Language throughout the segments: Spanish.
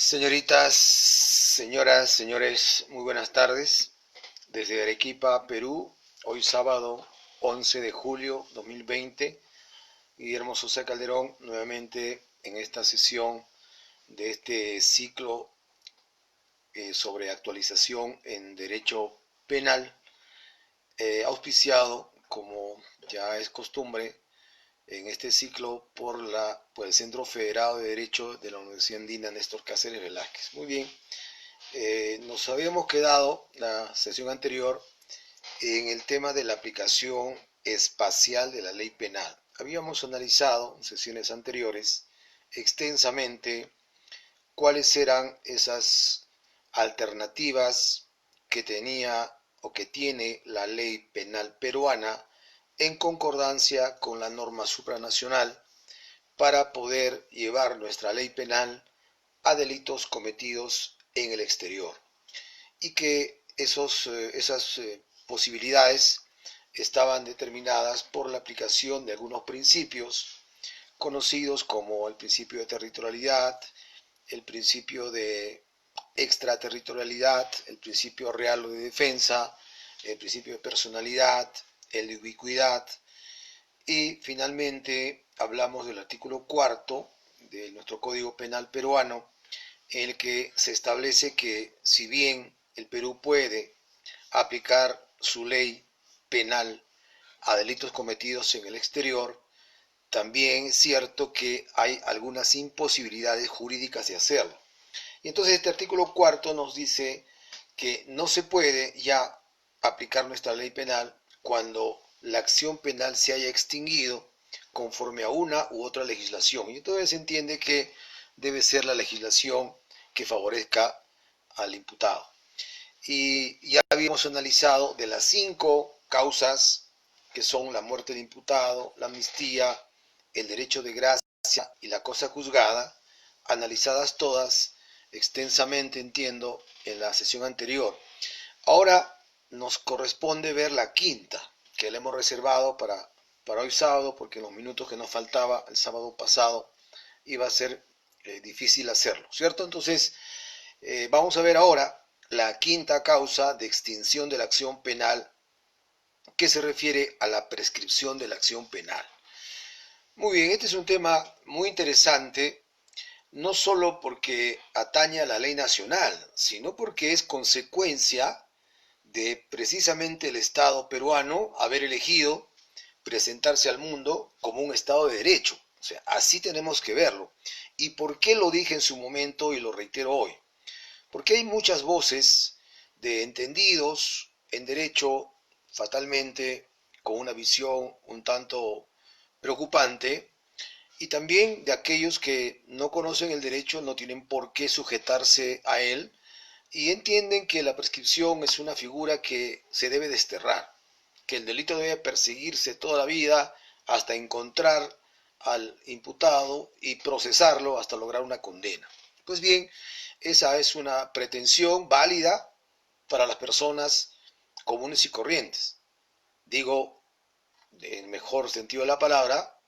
Señoritas, señoras, señores, muy buenas tardes. Desde Arequipa, Perú, hoy sábado 11 de julio 2020, Guillermo Sosa Calderón nuevamente en esta sesión de este ciclo sobre actualización en derecho penal, auspiciado, como ya es costumbre, en este ciclo por el Centro Federado de Derecho de la Universidad Andina Néstor Cáceres Velázquez. Muy bien, nos habíamos quedado la sesión anterior en el tema de la aplicación espacial de la ley penal. Habíamos analizado en sesiones anteriores extensamente cuáles eran esas alternativas que tenía o que tiene la ley penal peruana en concordancia con la norma supranacional para poder llevar nuestra ley penal a delitos cometidos en el exterior y que esas posibilidades estaban determinadas por la aplicación de algunos principios conocidos como el principio de territorialidad, el principio de extraterritorialidad, el principio real o de defensa, el principio de personalidad, el de ubicuidad, y finalmente hablamos del artículo cuarto de nuestro Código Penal peruano, en el que se establece que si bien el Perú puede aplicar su ley penal a delitos cometidos en el exterior, también es cierto que hay algunas imposibilidades jurídicas de hacerlo. Y entonces este artículo cuarto nos dice que no se puede ya aplicar nuestra ley penal cuando la acción penal se haya extinguido conforme a una u otra legislación. Y entonces se entiende que debe ser la legislación que favorezca al imputado. Y ya habíamos analizado de las 5 causas que son la muerte del imputado, la amnistía, el derecho de gracia y la cosa juzgada, analizadas todas extensamente, entiendo, en la sesión anterior. Ahora nos corresponde ver la quinta, que la hemos reservado para hoy sábado, porque en los minutos que nos faltaba el sábado pasado iba a ser difícil hacerlo, ¿cierto? Entonces, vamos a ver ahora la quinta causa de extinción de la acción penal, que se refiere a la prescripción de la acción penal. Muy bien, este es un tema muy interesante, no solo porque atañe a la ley nacional, sino porque es consecuencia de precisamente el Estado peruano haber elegido presentarse al mundo como un Estado de derecho. O sea, así tenemos que verlo. ¿Y por qué lo dije en su momento y lo reitero hoy? Porque hay muchas voces de entendidos en derecho, fatalmente con una visión un tanto preocupante, y también de aquellos que no conocen el derecho, no tienen por qué sujetarse a él, y entienden que la prescripción es una figura que se debe desterrar, que el delito debe perseguirse toda la vida hasta encontrar al imputado y procesarlo hasta lograr una condena. Pues bien, esa es una pretensión válida para las personas comunes y corrientes. Digo, en el mejor sentido de la palabra,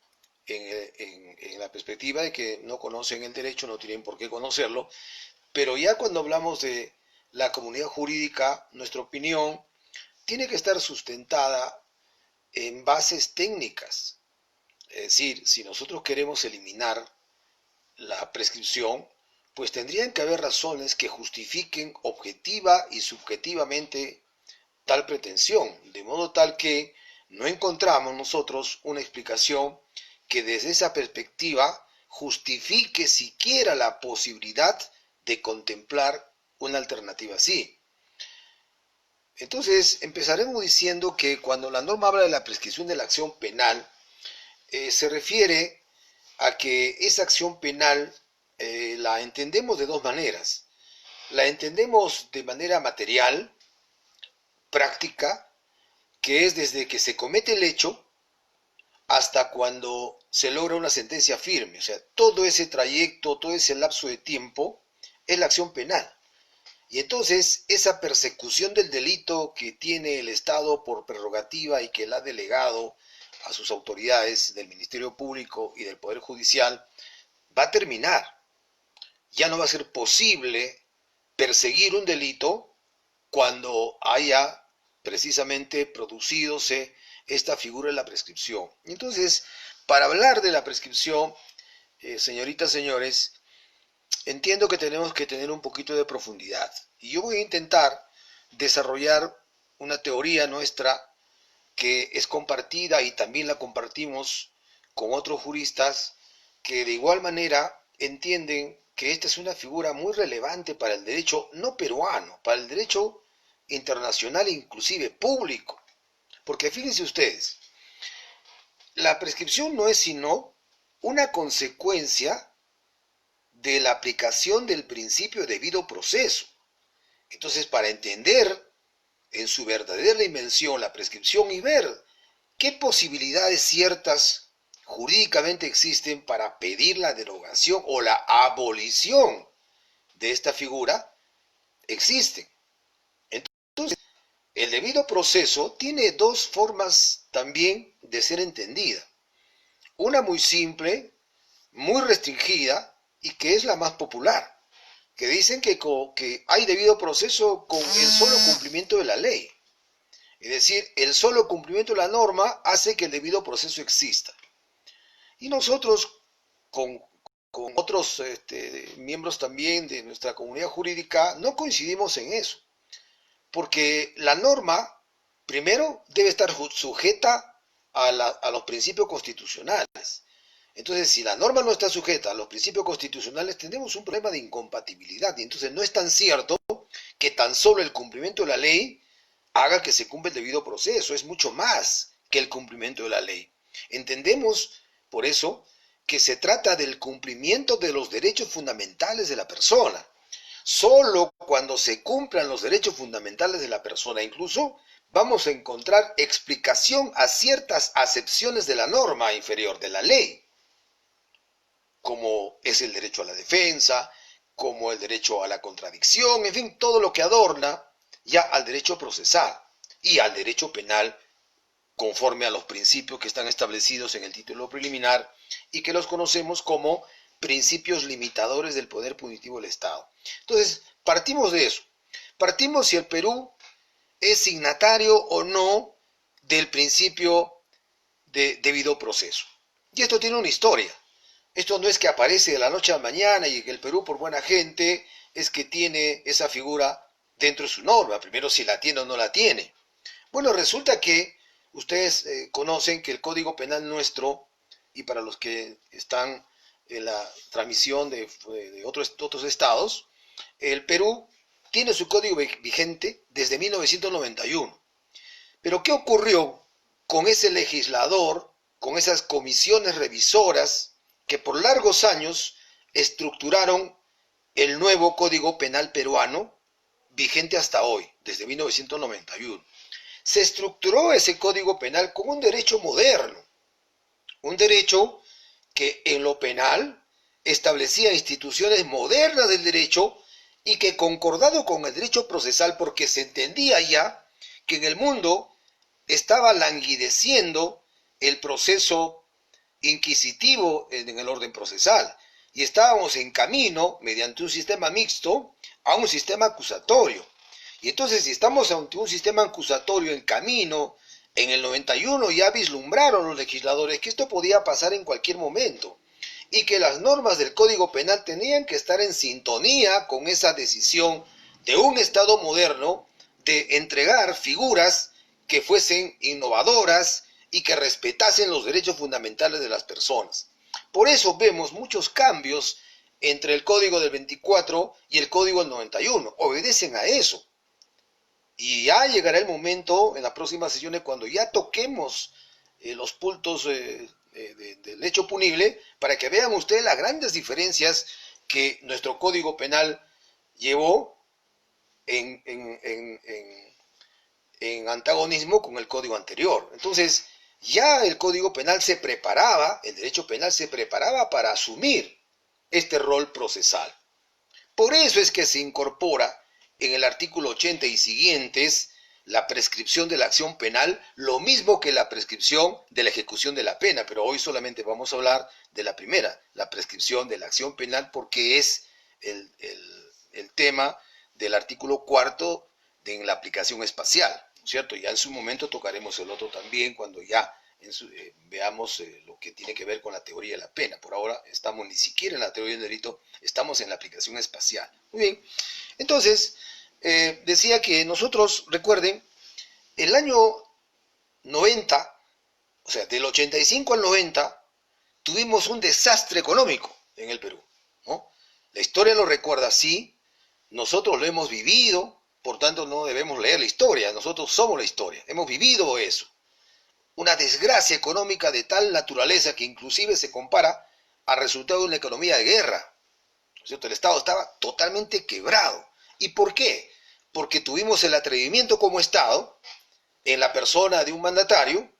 en la perspectiva de que no conocen el derecho, no tienen por qué conocerlo, pero ya cuando hablamos de la comunidad jurídica, nuestra opinión tiene que estar sustentada en bases técnicas. Es decir, si nosotros queremos eliminar la prescripción, pues tendrían que haber razones que justifiquen objetiva y subjetivamente tal pretensión, de modo tal que no encontramos nosotros una explicación que desde esa perspectiva justifique siquiera la posibilidad de contemplar una alternativa así. Entonces, empezaremos diciendo que cuando la norma habla de la prescripción de la acción penal, se refiere a que esa acción penal la entendemos de dos maneras. La entendemos de manera material, práctica, que es desde que se comete el hecho hasta cuando se logra una sentencia firme. O sea, todo ese trayecto, todo ese lapso de tiempo es la acción penal. Y entonces esa persecución del delito que tiene el Estado por prerrogativa y que la ha delegado a sus autoridades del Ministerio Público y del Poder Judicial va a terminar. ya no va a ser posible perseguir un delito cuando haya precisamente producidose esta figura de la prescripción. Entonces, para hablar de la prescripción, señoritas, señores, entiendo que tenemos que tener un poquito de profundidad. Y yo voy a intentar desarrollar una teoría nuestra que es compartida y también la compartimos con otros juristas que de igual manera entienden que esta es una figura muy relevante para el derecho no peruano, para el derecho internacional e inclusive público. Porque fíjense ustedes, la prescripción no es sino una consecuencia de la aplicación del principio de debido proceso. Entonces, para entender en su verdadera dimensión la prescripción y ver qué posibilidades ciertas jurídicamente existen para pedir la derogación o la abolición de esta figura, existen. Entonces, el debido proceso tiene dos formas también de ser entendida. Una muy simple, muy restringida y que es la más popular, que dicen que hay debido proceso con el solo cumplimiento de la ley. Es decir, el solo cumplimiento de la norma hace que el debido proceso exista. Y nosotros, con otros miembros también de nuestra comunidad jurídica, no coincidimos en eso. Porque la norma, primero, debe estar sujeta a los principios constitucionales. Entonces, si la norma no está sujeta a los principios constitucionales, tenemos un problema de incompatibilidad. Y entonces no es tan cierto que tan solo el cumplimiento de la ley haga que se cumpla el debido proceso. Es mucho más que el cumplimiento de la ley. Entendemos, por eso, que se trata del cumplimiento de los derechos fundamentales de la persona. Solo cuando se cumplan los derechos fundamentales de la persona, incluso, vamos a encontrar explicación a ciertas acepciones de la norma inferior de la ley, como es el derecho a la defensa, como el derecho a la contradicción, en fin, todo lo que adorna ya al derecho procesal y al derecho penal conforme a los principios que están establecidos en el título preliminar y que los conocemos como principios limitadores del poder punitivo del Estado. Entonces, partimos de eso. Partimos si el Perú es signatario o no del principio de debido proceso. Y esto tiene una historia. Esto no es que aparece de la noche a la mañana y que el Perú, por buena gente, es que tiene esa figura dentro de su norma. Primero, si la tiene o no la tiene. Bueno, resulta que ustedes conocen que el Código Penal nuestro, y para los que están en la transmisión de otros estados, el Perú tiene su código vigente desde 1991. Pero ¿qué ocurrió con ese legislador, con esas comisiones revisoras que por largos años estructuraron el nuevo Código Penal peruano, vigente hasta hoy, desde 1991? Se estructuró ese Código Penal como un derecho moderno, un derecho que en lo penal establecía instituciones modernas del derecho y que concordado con el derecho procesal, porque se entendía ya que en el mundo estaba languideciendo el proceso inquisitivo en el orden procesal y estábamos en camino, mediante un sistema mixto, a un sistema acusatorio. Y entonces, si estamos ante un sistema acusatorio en camino, en el 91 ya vislumbraron los legisladores que esto podía pasar en cualquier momento y que las normas del Código Penal tenían que estar en sintonía con esa decisión de un Estado moderno de entregar figuras que fuesen innovadoras y que respetasen los derechos fundamentales de las personas. Por eso vemos muchos cambios entre el Código del 24 y el Código del 91. Obedecen a eso. Y ya llegará el momento en las próximas sesiones cuando ya toquemos los puntos del hecho punible para que vean ustedes las grandes diferencias que nuestro Código Penal llevó en antagonismo con el Código anterior. Entonces, ya el Código Penal se preparaba, el derecho penal se preparaba para asumir este rol procesal. Por eso es que se incorpora en el artículo 80 y siguientes la prescripción de la acción penal, lo mismo que la prescripción de la ejecución de la pena, pero hoy solamente vamos a hablar de la primera, la prescripción de la acción penal, porque es el tema del artículo 4 en la aplicación espacial, ¿no es cierto? Ya en su momento tocaremos el otro también cuando ya veamos lo que tiene que ver con la teoría de la pena. Por ahora estamos ni siquiera en la teoría del delito, estamos en la aplicación espacial. Muy bien, entonces decía que nosotros, recuerden, el año 90, o sea, del 85 al 90, tuvimos un desastre económico en el Perú, ¿no? La historia lo recuerda así, nosotros lo hemos vivido, por tanto no debemos leer la historia, nosotros somos la historia, hemos vivido eso. Una desgracia económica de tal naturaleza que inclusive se compara al resultado de una economía de guerra, ¿no es cierto? El Estado estaba totalmente quebrado. ¿Y por qué? Porque tuvimos el atrevimiento como Estado, en la persona de un mandatario,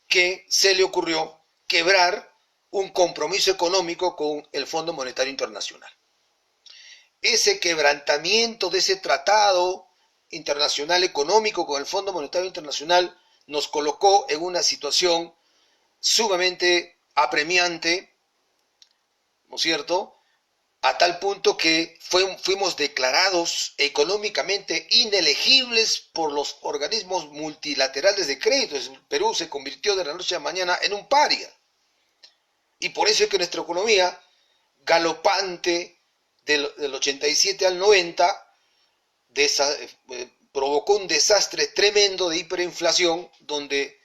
que se le ocurrió quebrar un compromiso económico con el Fondo Monetario Internacional. Ese quebrantamiento de ese tratado internacional económico con el Fondo Monetario Internacional nos colocó en una situación sumamente apremiante, ¿no es cierto?, a tal punto que fuimos declarados económicamente inelegibles por los organismos multilaterales de crédito. El Perú se convirtió de la noche a la mañana en un paria. Y por eso es que nuestra economía galopante del 87 al 90 provocó un desastre tremendo de hiperinflación, donde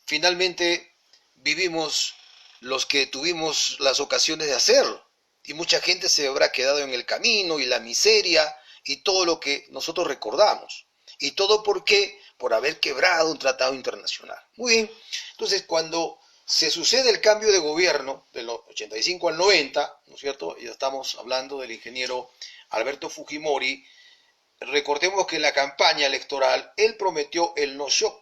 finalmente vivimos los que tuvimos las ocasiones de hacerlo. Y mucha gente se habrá quedado en el camino, y la miseria, y todo lo que nosotros recordamos. ¿Y todo por qué? Por haber quebrado un tratado internacional. Muy bien, entonces cuando se sucede el cambio de gobierno, del 85 al 90, ¿no es cierto? Ya estamos hablando del ingeniero Alberto Fujimori. Recordemos que en la campaña electoral él prometió el no shock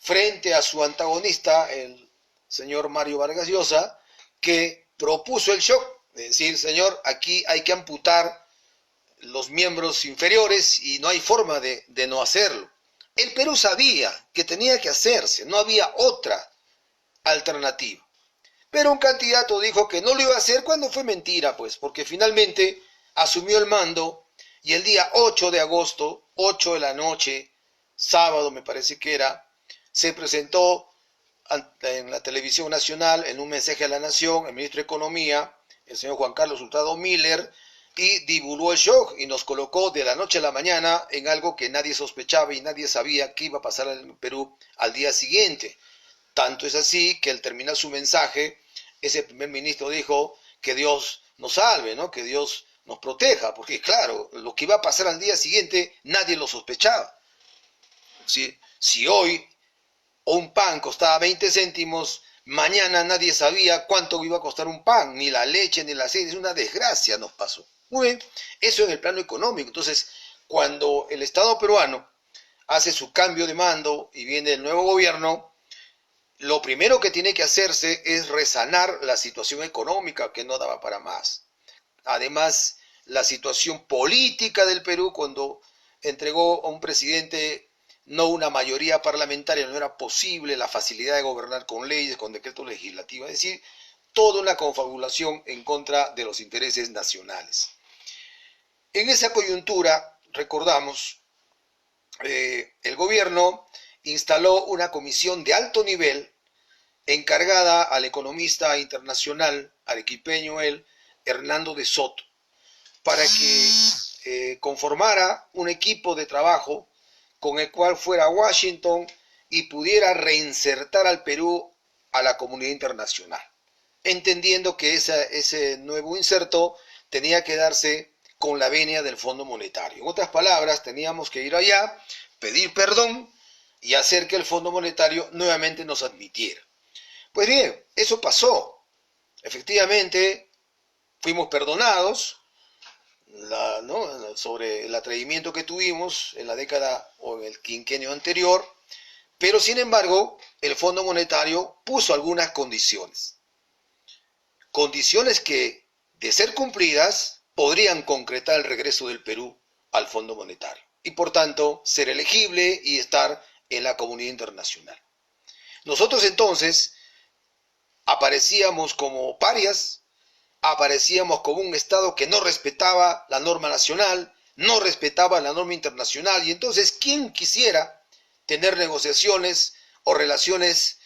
frente a su antagonista, el señor Mario Vargas Llosa, que propuso el shock, es decir, señor, aquí hay que amputar los miembros inferiores y no hay forma de no hacerlo. El Perú sabía que tenía que hacerse, no había otra alternativa. Pero un candidato dijo que no lo iba a hacer cuando fue mentira, pues, porque finalmente asumió el mando y el día 8 de agosto, 8 de la noche, sábado me parece que era, se presentó en la televisión nacional, en un mensaje a la nación, el ministro de Economía, el señor Juan Carlos Hurtado Miller, y divulgó el shock y nos colocó de la noche a la mañana en algo que nadie sospechaba y nadie sabía que iba a pasar en Perú al día siguiente. Tanto es así que al terminar su mensaje, ese primer ministro dijo que Dios nos salve, ¿no? Que Dios nos proteja, porque claro, lo que iba a pasar al día siguiente nadie lo sospechaba. Si hoy un pan costaba 20 céntimos, mañana nadie sabía cuánto iba a costar un pan, ni la leche, ni el aceite. Es una desgracia nos pasó. Muy bien, eso en el plano económico. Entonces, cuando el Estado peruano hace su cambio de mando y viene el nuevo gobierno, lo primero que tiene que hacerse es resanar la situación económica que no daba para más. Además, la situación política del Perú, cuando entregó a un presidente no una mayoría parlamentaria, no era posible la facilidad de gobernar con leyes, con decretos legislativos, es decir, toda una confabulación en contra de los intereses nacionales. En esa coyuntura, recordamos, el gobierno instaló una comisión de alto nivel encargada al economista internacional arequipeño Hernando de Soto, para que conformara un equipo de trabajo con el cual fuera a Washington y pudiera reinsertar al Perú a la comunidad internacional, entendiendo que ese nuevo inserto tenía que darse con la venia del Fondo Monetario. En otras palabras, teníamos que ir allá, pedir perdón y hacer que el Fondo Monetario nuevamente nos admitiera. Pues bien, eso pasó. Efectivamente, fuimos perdonados, ¿no?, sobre el atrevimiento que tuvimos en la década o en el quinquenio anterior, pero sin embargo el Fondo Monetario puso algunas condiciones que, de ser cumplidas, podrían concretar el regreso del Perú al Fondo Monetario y por tanto ser elegible y estar en la comunidad internacional. Nosotros entonces aparecíamos como parias, aparecíamos como un Estado que no respetaba la norma nacional, no respetaba la norma internacional, y entonces, ¿quién quisiera tener negociaciones o relaciones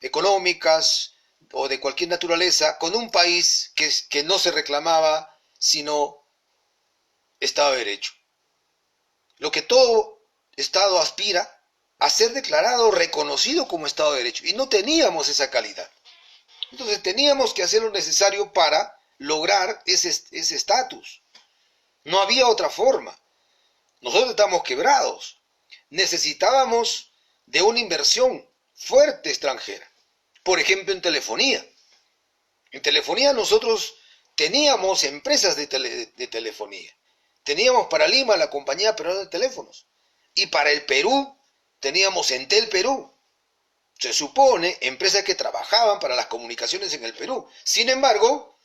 económicas o de cualquier naturaleza con un país que no se reclamaba sino Estado de Derecho? Lo que todo Estado aspira a ser declarado, reconocido como Estado de Derecho, y no teníamos esa calidad. Entonces teníamos que hacer lo necesario para lograr ese estatus. No había otra forma. Nosotros estábamos quebrados. Necesitábamos de una inversión fuerte extranjera. Por ejemplo, en telefonía. En telefonía nosotros teníamos empresas de telefonía. Teníamos para Lima la Compañía Peruana de Teléfonos. Y para el Perú teníamos Entel Perú. Se supone, empresas que trabajaban para las comunicaciones en el Perú. Sin embargo,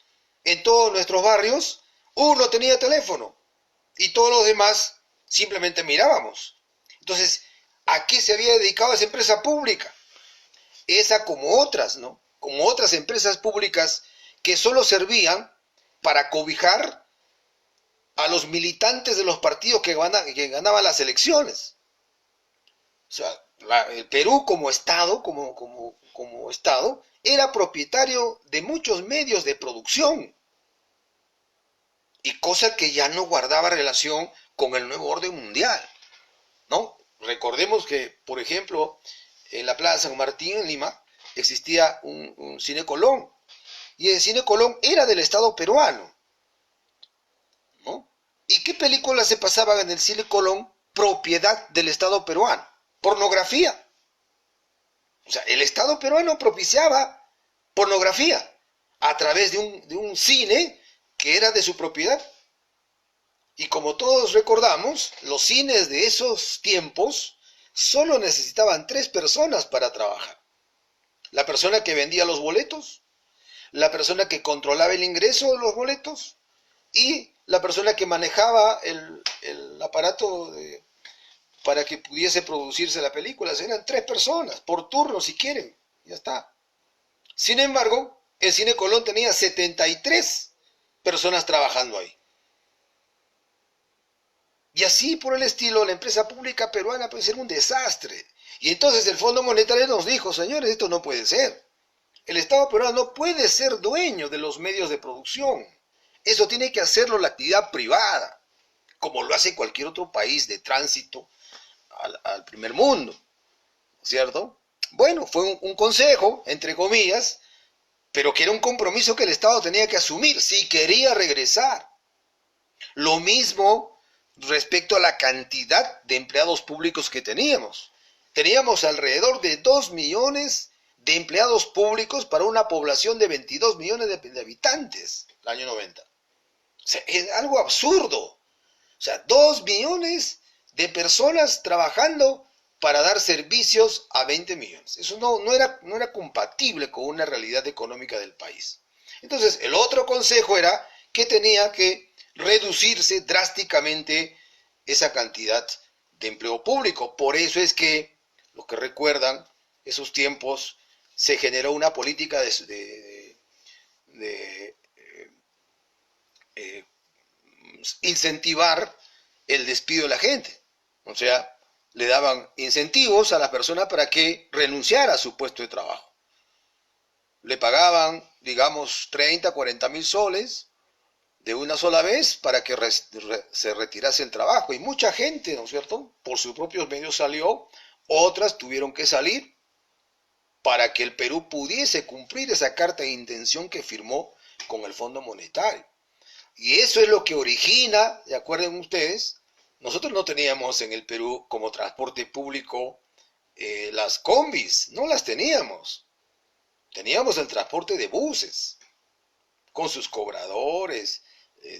en todos nuestros barrios, uno tenía teléfono y todos los demás simplemente mirábamos. Entonces, ¿a qué se había dedicado esa empresa pública? Esa como otras, ¿no? Como otras empresas públicas que solo servían para cobijar a los militantes de los partidos que ganaban las elecciones. O sea, el Perú como Estado, como Estado, era propietario de muchos medios de producción, y cosa que ya no guardaba relación con el nuevo orden mundial, ¿no? Recordemos que, por ejemplo, en la Plaza San Martín, en Lima, existía un Cine Colón, y el Cine Colón era del Estado peruano, ¿no? ¿Y qué películas se pasaban en el Cine Colón propiedad del Estado peruano? Pornografía. O sea, el Estado peruano propiciaba pornografía a través de un cine que era de su propiedad. Y como todos recordamos, los cines de esos tiempos solo necesitaban 3 personas para trabajar. La persona que vendía los boletos, la persona que controlaba el ingreso de los boletos y la persona que manejaba el aparato para que pudiese producirse la película. Eran 3 personas, por turno si quieren, ya está. Sin embargo, el Cine Colón tenía 73 personas trabajando ahí. Y así por el estilo, la empresa pública peruana puede ser un desastre. Y entonces el Fondo Monetario nos dijo, señores, esto no puede ser. El Estado peruano no puede ser dueño de los medios de producción. Eso tiene que hacerlo la actividad privada, como lo hace cualquier otro país de tránsito al primer mundo, ¿cierto? Bueno, fue un consejo, entre comillas, pero que era un compromiso que el Estado tenía que asumir si quería regresar. Lo mismo respecto a la cantidad de empleados públicos que teníamos. Teníamos alrededor de 2 millones de empleados públicos para una población de 22 millones de habitantes, el año 90. O sea, es algo absurdo. O sea, 2 millones de personas trabajando para dar servicios a 20 millones. Eso no era compatible con una realidad económica del país. Entonces, el otro consejo era que tenía que reducirse drásticamente esa cantidad de empleo público. Por eso es que, los que recuerdan esos tiempos, se generó una política de incentivar el despido de la gente. O sea, le daban incentivos a la persona para que renunciara a su puesto de trabajo. Le pagaban, digamos, 30, 40 mil soles de una sola vez para que se retirase el trabajo. Y mucha gente, ¿no es cierto?, por sus propios medios salió, otras tuvieron que salir para que el Perú pudiese cumplir esa carta de intención que firmó con el Fondo Monetario. Y eso es lo que origina, ¿de acuerdo ustedes? Nosotros no teníamos en el Perú como transporte público las combis, no las teníamos. Teníamos el transporte de buses, con sus cobradores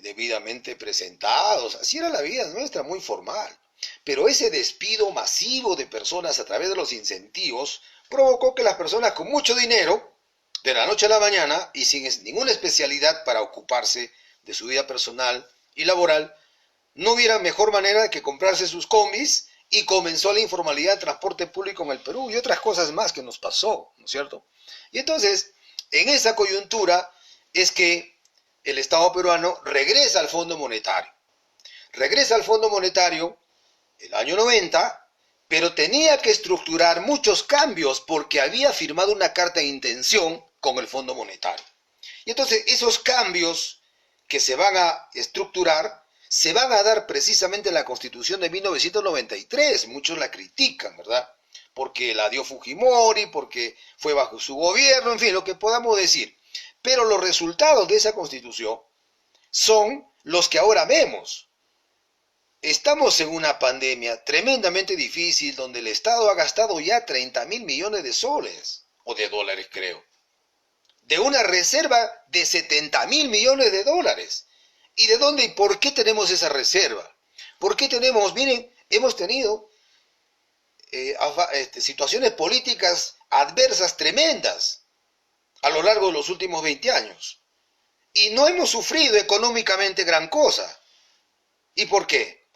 debidamente presentados. Así era la vida nuestra, muy formal. Pero ese despido masivo de personas a través de los incentivos provocó que las personas con mucho dinero, de la noche a la mañana, y sin ninguna especialidad para ocuparse de su vida personal y laboral, no hubiera mejor manera que comprarse sus combis, y comenzó la informalidad del transporte público en el Perú y otras cosas más que nos pasó, ¿no es cierto? Y entonces, en esa coyuntura, es que el Estado peruano regresa al Fondo Monetario. Regresa al Fondo Monetario el año 90, pero tenía que estructurar muchos cambios porque había firmado una carta de intención con el Fondo Monetario. Y entonces esos cambios que se van a estructurar se van a dar precisamente en la Constitución de 1993. Muchos la critican, ¿verdad? Porque la dio Fujimori, porque fue bajo su gobierno, en fin, lo que podamos decir. Pero los resultados de esa Constitución son los que ahora vemos. Estamos en una pandemia tremendamente difícil donde el Estado ha gastado ya 30.000 millones de soles, o de dólares creo, de una reserva de 70.000 millones de dólares. ¿Y de dónde y por qué tenemos esa reserva? ¿Por qué tenemos? Miren, hemos tenido situaciones políticas adversas tremendas a lo largo de los últimos 20 años. Y no hemos sufrido económicamente gran cosa. ¿Y por qué?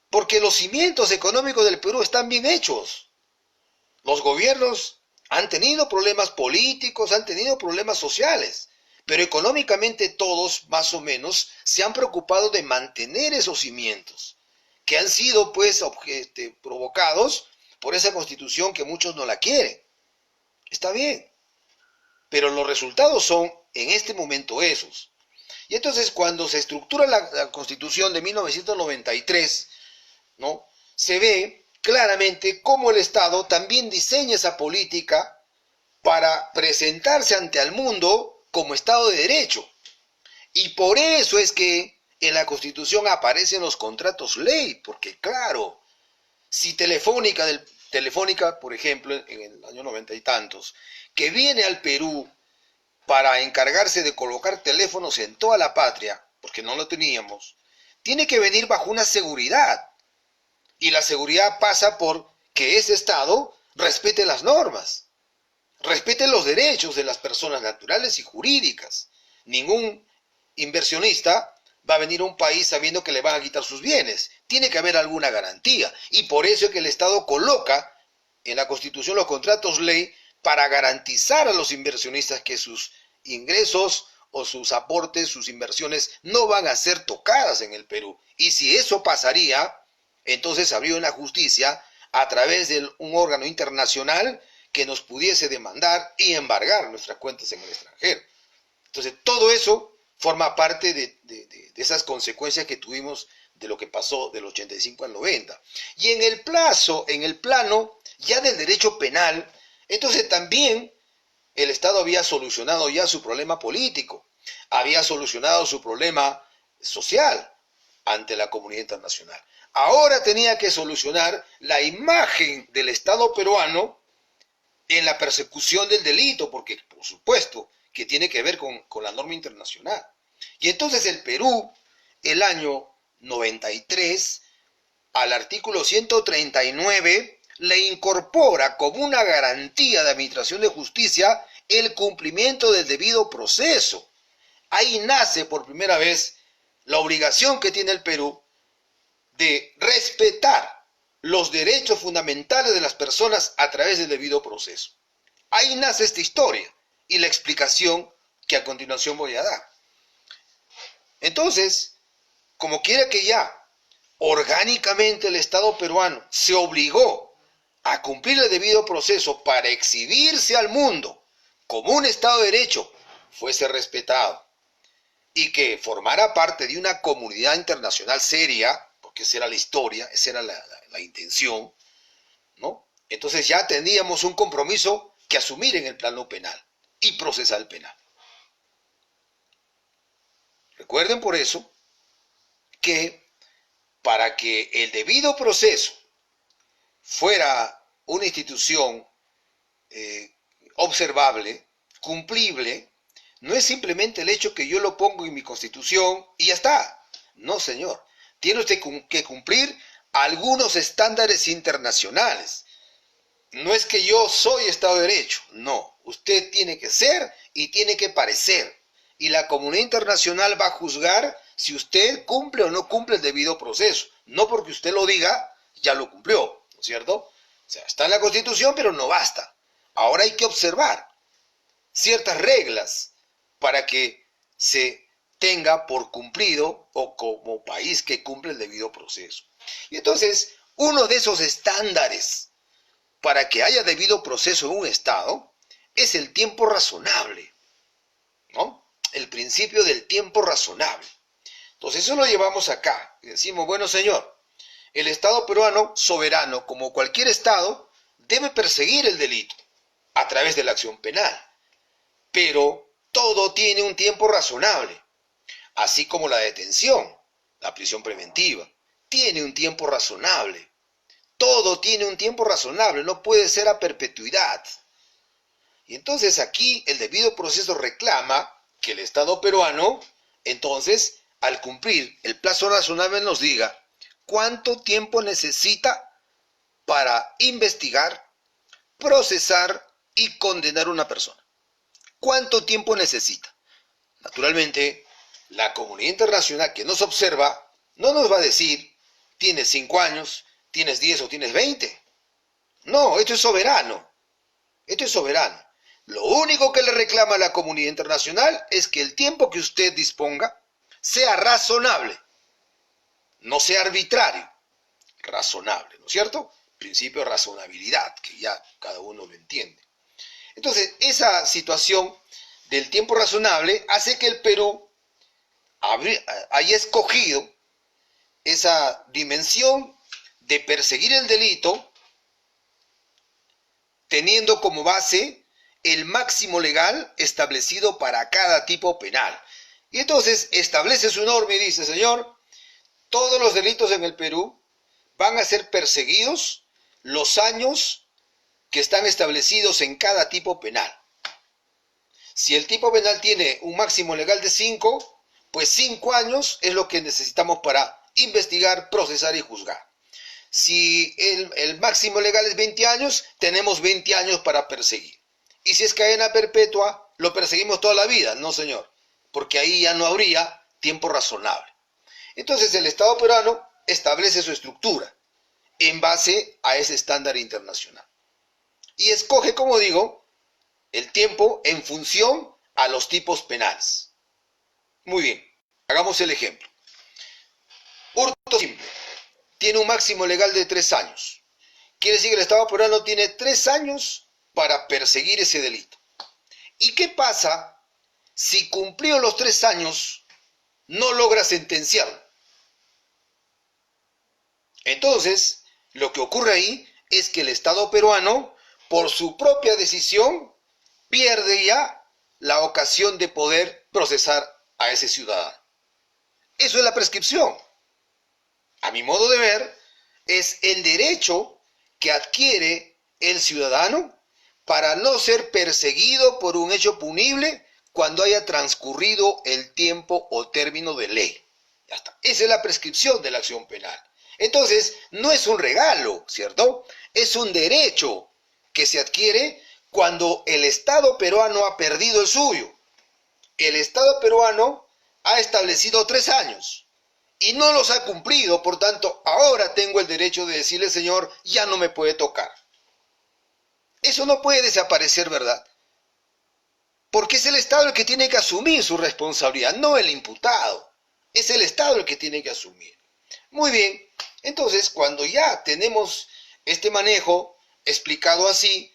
Porque los cimientos económicos del Perú están bien hechos. Los gobiernos han tenido problemas políticos, han tenido problemas sociales, pero económicamente todos, más o menos, se han preocupado de mantener esos cimientos, que han sido, pues, provocados por esa Constitución que muchos no la quieren. Está bien, pero los resultados son, en este momento, esos. Y entonces, cuando se estructura la Constitución de 1993, ¿no?, se ve claramente cómo el Estado también diseña esa política para presentarse ante el mundo como Estado de Derecho. Y por eso es que en la Constitución aparecen los contratos ley, porque claro, si Telefónica, por ejemplo, en el año 90 y tantos, que viene al Perú para encargarse de colocar teléfonos en toda la patria, porque no lo teníamos, tiene que venir bajo una seguridad. Y la seguridad pasa por que ese Estado respete las normas, respete los derechos de las personas naturales y jurídicas. Ningún inversionista va a venir a un país sabiendo que le van a quitar sus bienes. Tiene que haber alguna garantía. Y por eso es que el Estado coloca en la Constitución los contratos ley para garantizar a los inversionistas que sus ingresos o sus aportes, sus inversiones no van a ser tocadas en el Perú. Y si eso pasaría, entonces habría una justicia a través de un órgano internacional que nos pudiese demandar y embargar nuestras cuentas en el extranjero. Entonces todo eso forma parte de esas consecuencias que tuvimos de lo que pasó del 85 al 90. Y en el plano ya del derecho penal, entonces también el Estado había solucionado ya su problema político, había solucionado su problema social ante la comunidad internacional. Ahora tenía que solucionar la imagen del Estado peruano en la persecución del delito, porque por supuesto que tiene que ver con la norma internacional. Y entonces el Perú, el año 93, al artículo 139, le incorpora como una garantía de administración de justicia el cumplimiento del debido proceso. Ahí nace por primera vez la obligación que tiene el Perú de respetar los derechos fundamentales de las personas a través del debido proceso. Ahí nace esta historia y la explicación que a continuación voy a dar. Entonces, como quiera que ya, orgánicamente el Estado peruano se obligó a cumplir el debido proceso para exhibirse al mundo como un Estado de Derecho, fuese respetado y que formara parte de una comunidad internacional seria, porque esa era la historia, esa era la intención, ¿no? Entonces ya teníamos un compromiso que asumir en el plano penal y procesal penal. Recuerden por eso que para que el debido proceso fuera una institución observable, cumplible, no es simplemente el hecho que yo lo pongo en mi Constitución y ya está. No, señor. Tiene usted que cumplir algunos estándares internacionales. No es que yo soy Estado de Derecho, no. Usted tiene que ser y tiene que parecer. Y la comunidad internacional va a juzgar si usted cumple o no cumple el debido proceso. No porque usted lo diga, ya lo cumplió, ¿no es cierto? O sea, está en la Constitución, pero no basta. Ahora hay que observar ciertas reglas para que se tenga por cumplido o como país que cumple el debido proceso. Y entonces, uno de esos estándares para que haya debido proceso en un Estado es el tiempo razonable, ¿no? El principio del tiempo razonable. Entonces eso lo llevamos acá y decimos, bueno señor, el Estado peruano soberano, como cualquier Estado, debe perseguir el delito a través de la acción penal, pero todo tiene un tiempo razonable, así como la detención, la prisión preventiva, tiene un tiempo razonable. Todo tiene un tiempo razonable, no puede ser a perpetuidad. Y entonces aquí el debido proceso reclama que el Estado peruano, entonces, al cumplir el plazo razonable, nos diga cuánto tiempo necesita para investigar, procesar y condenar a una persona. ¿Cuánto tiempo necesita? Naturalmente, la comunidad internacional que nos observa no nos va a decir, tienes 5 años, tienes 10 o tienes 20. No, esto es soberano. Esto es soberano. Lo único que le reclama a la comunidad internacional es que el tiempo que usted disponga sea razonable, no sea arbitrario, razonable, ¿no es cierto? Principio de razonabilidad, que ya cada uno lo entiende. Entonces, esa situación del tiempo razonable hace que el Perú haya escogido esa dimensión de perseguir el delito teniendo como base el máximo legal establecido para cada tipo penal. Y entonces establece su norma y dice, señor, todos los delitos en el Perú van a ser perseguidos los años que están establecidos en cada tipo penal. Si el tipo penal tiene un máximo legal de 5, pues 5 años es lo que necesitamos para investigar, procesar y juzgar. Si el máximo legal es 20 años, tenemos 20 años para perseguir. Y si es cadena perpetua, lo perseguimos toda la vida. No, señor, porque ahí ya no habría tiempo razonable. Entonces el Estado peruano establece su estructura en base a ese estándar internacional. Y escoge, como digo, el tiempo en función a los tipos penales. Muy bien, hagamos el ejemplo. Hurto simple. Tiene un máximo legal de 3 años. Quiere decir que el Estado peruano tiene 3 años para perseguir ese delito. ¿Y qué pasa si cumplidos los 3 años no logra sentenciarlo? Entonces, lo que ocurre ahí es que el Estado peruano, por su propia decisión, pierde ya la ocasión de poder procesar a ese ciudadano. Eso es la prescripción. A mi modo de ver, es el derecho que adquiere el ciudadano para no ser perseguido por un hecho punible cuando haya transcurrido el tiempo o término de ley. Ya está. Esa es la prescripción de la acción penal. Entonces, no es un regalo, ¿cierto? Es un derecho que se adquiere cuando el Estado peruano ha perdido el suyo. El Estado peruano ha establecido 3 años y no los ha cumplido, por tanto, ahora tengo el derecho de decirle, señor, ya no me puede tocar. Eso no puede desaparecer, ¿verdad? Porque es el Estado el que tiene que asumir su responsabilidad, no el imputado. Es el Estado el que tiene que asumir. Muy bien, entonces cuando ya tenemos este manejo explicado así,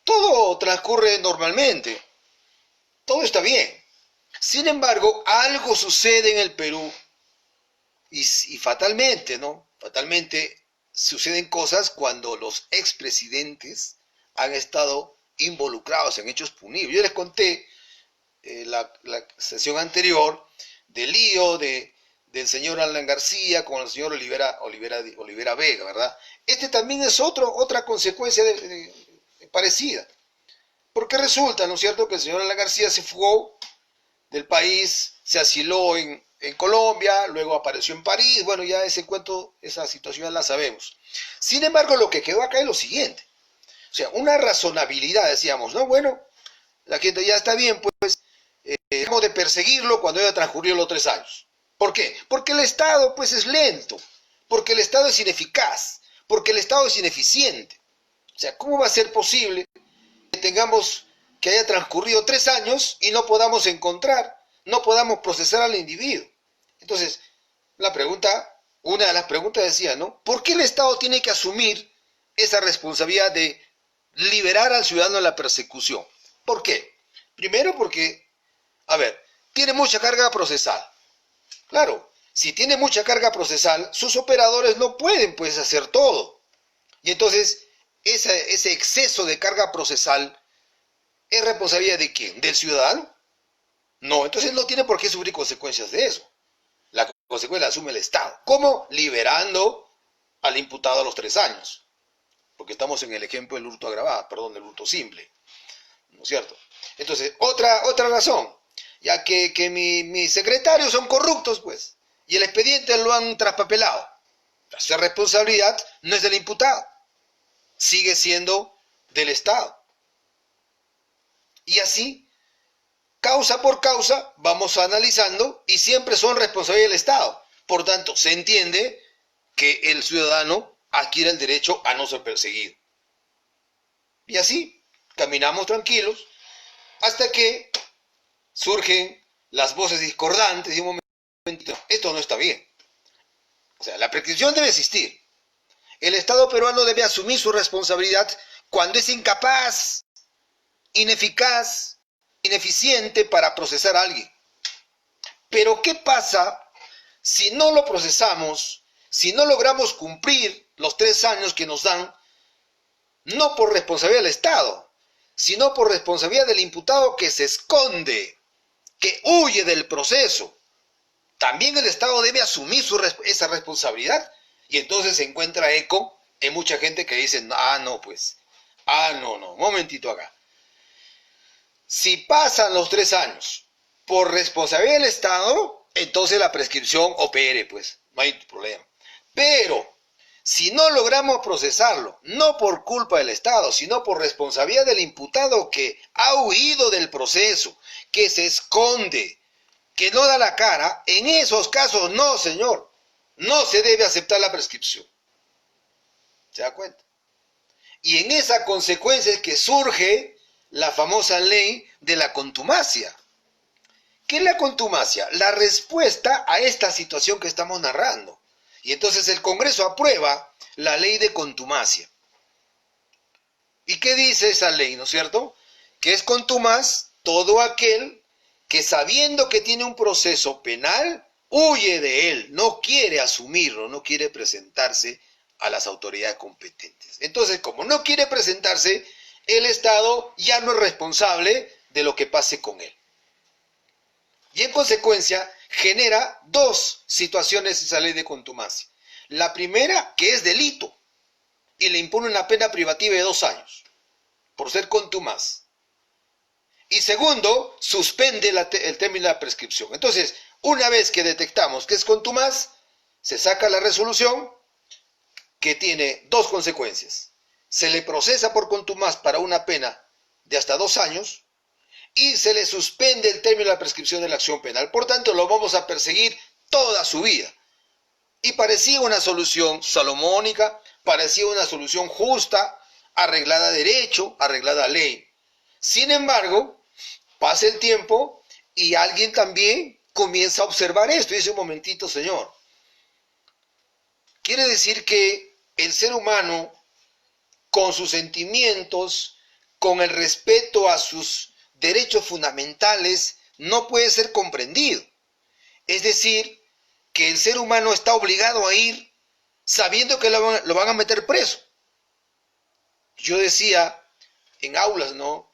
todo transcurre normalmente. Todo está bien. Sin embargo, algo sucede en el Perú y fatalmente, ¿no? Fatalmente suceden cosas cuando los expresidentes han estado involucrados en hechos punibles. Yo les conté la sesión anterior del lío del señor Alan García con el señor Olivera Vega, ¿verdad? Este también es otra consecuencia parecida. Porque resulta, ¿no es cierto?, que el señor Alan García se fugó del país, se asiló en Colombia, luego apareció en París, bueno, ya ese cuento, esa situación la sabemos. Sin embargo, lo que quedó acá es lo siguiente. O sea, una razonabilidad, decíamos, ¿no? Bueno, la gente ya está bien, pues, dejamos de perseguirlo cuando haya transcurrido los 3 años. ¿Por qué? Porque el Estado, pues, es lento, porque el Estado es ineficaz, porque el Estado es ineficiente. O sea, ¿cómo va a ser posible que haya transcurrido 3 años y no podamos encontrar no podamos procesar al individuo. Entonces, una de las preguntas decía, ¿no? ¿Por qué el Estado tiene que asumir esa responsabilidad de liberar al ciudadano de la persecución? ¿Por qué? Primero porque, a ver, tiene mucha carga procesal. Claro, si tiene mucha carga procesal, sus operadores no pueden, pues, hacer todo. Y entonces, ese exceso de carga procesal ¿es responsabilidad de quién? ¿Del ciudadano? No, entonces no tiene por qué sufrir consecuencias de eso. La consecuencia la asume el Estado. ¿Cómo? Liberando al imputado a los 3 años. Porque estamos en el ejemplo del hurto agravado, perdón, del hurto simple. ¿No es cierto? Entonces, otra razón. Ya que mis secretarios son corruptos, pues. Y el expediente lo han traspapelado. Esa responsabilidad no es del imputado. Sigue siendo del Estado. Y así, causa por causa, vamos analizando y siempre son responsabilidad del Estado. Por tanto, se entiende que el ciudadano adquiere el derecho a no ser perseguido. Y así, caminamos tranquilos hasta que surgen las voces discordantes y un momento, esto no está bien. O sea, la prescripción debe existir. El Estado peruano debe asumir su responsabilidad cuando es incapaz, ineficaz, ineficiente para procesar a alguien. Pero ¿qué pasa si no lo procesamos, si no logramos cumplir los 3 años que nos dan, no por responsabilidad del Estado, sino por responsabilidad del imputado que se esconde, que huye del proceso? También el Estado debe asumir esa responsabilidad. Y entonces se encuentra eco en mucha gente que dice, no, momentito acá. Si pasan los 3 años por responsabilidad del Estado, entonces la prescripción opere, pues, no hay problema. Pero, si no logramos procesarlo, no por culpa del Estado, sino por responsabilidad del imputado que ha huido del proceso, que se esconde, que no da la cara, en esos casos no, señor, no se debe aceptar la prescripción. ¿Se da cuenta? Y en esa consecuencia es que surge la famosa ley de la contumacia. ¿Qué es la contumacia? La respuesta a esta situación que estamos narrando. Y entonces el Congreso aprueba la ley de contumacia. ¿Y qué dice esa ley, no es cierto? Que es contumaz todo aquel que sabiendo que tiene un proceso penal, huye de él, no quiere asumirlo, no quiere presentarse a las autoridades competentes. Entonces, como no quiere presentarse, el Estado ya no es responsable de lo que pase con él. Y en consecuencia, genera 2 situaciones esa ley de contumacia. La primera, que es delito, y le impone una pena privativa de 2 años, por ser contumaz. Y segundo, suspende el término de la prescripción. Entonces, una vez que detectamos que es contumaz, se saca la resolución que tiene 2 consecuencias. Se le procesa por contumaz para una pena de hasta 2 años y se le suspende el término de la prescripción de la acción penal. Por tanto, lo vamos a perseguir toda su vida. Y parecía una solución salomónica, parecía una solución justa, arreglada a derecho, arreglada a ley. Sin embargo, pasa el tiempo y alguien también comienza a observar esto y dice, un momentito, señor. Quiere decir que el ser humano, con sus sentimientos, con el respeto a sus derechos fundamentales, no puede ser comprendido. Es decir, que el ser humano está obligado a ir sabiendo que lo van a meter preso. Yo decía en aulas, ¿no?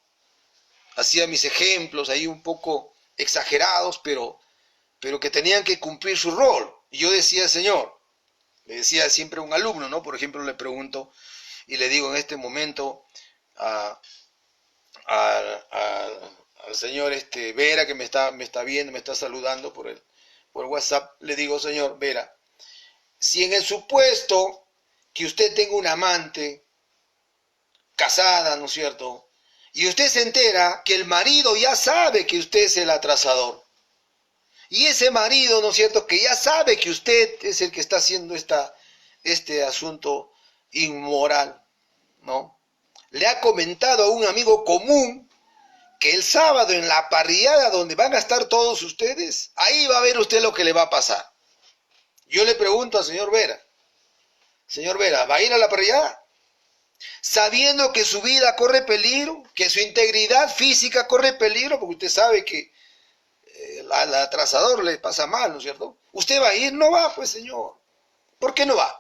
Hacía mis ejemplos ahí un poco exagerados, pero que tenían que cumplir su rol. Y yo decía, señor, le decía siempre a un alumno, ¿no? Por ejemplo, le pregunto y le digo en este momento al señor Vera, que me está viendo, me está saludando por WhatsApp, le digo, señor Vera, si en el supuesto que usted tenga un amante, casada, ¿no es cierto?, y usted se entera que el marido ya sabe que usted es el atrasador, y ese marido, ¿no es cierto?, que ya sabe que usted es el que está haciendo este asunto inmoral, ¿no?, le ha comentado a un amigo común que el sábado en la parrillada donde van a estar todos ustedes, ahí va a ver usted lo que le va a pasar. Yo le pregunto al señor Vera, ¿va a ir a la parrillada? Sabiendo que su vida corre peligro, que su integridad física corre peligro, porque usted sabe que al atrasador le pasa mal, ¿no es cierto? ¿Usted va a ir? No va, pues señor. ¿Por qué no va?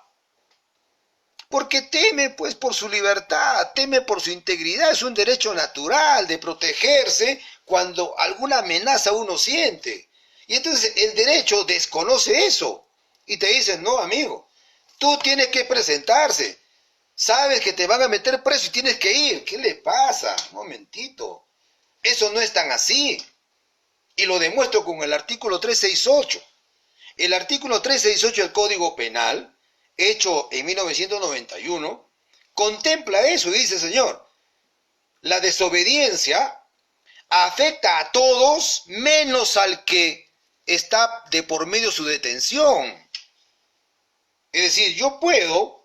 Porque teme, pues, por su libertad, teme por su integridad. Es un derecho natural de protegerse cuando alguna amenaza uno siente. Y entonces el derecho desconoce eso. Y te dicen, no, amigo, tú tienes que presentarse. Sabes que te van a meter preso y tienes que ir. ¿Qué le pasa? Un momentito. Eso no es tan así. Y lo demuestro con el artículo 368. El artículo 368 del Código Penal, hecho en 1991, contempla eso y dice, señor, la desobediencia afecta a todos menos al que está de por medio su detención. Es decir, yo puedo,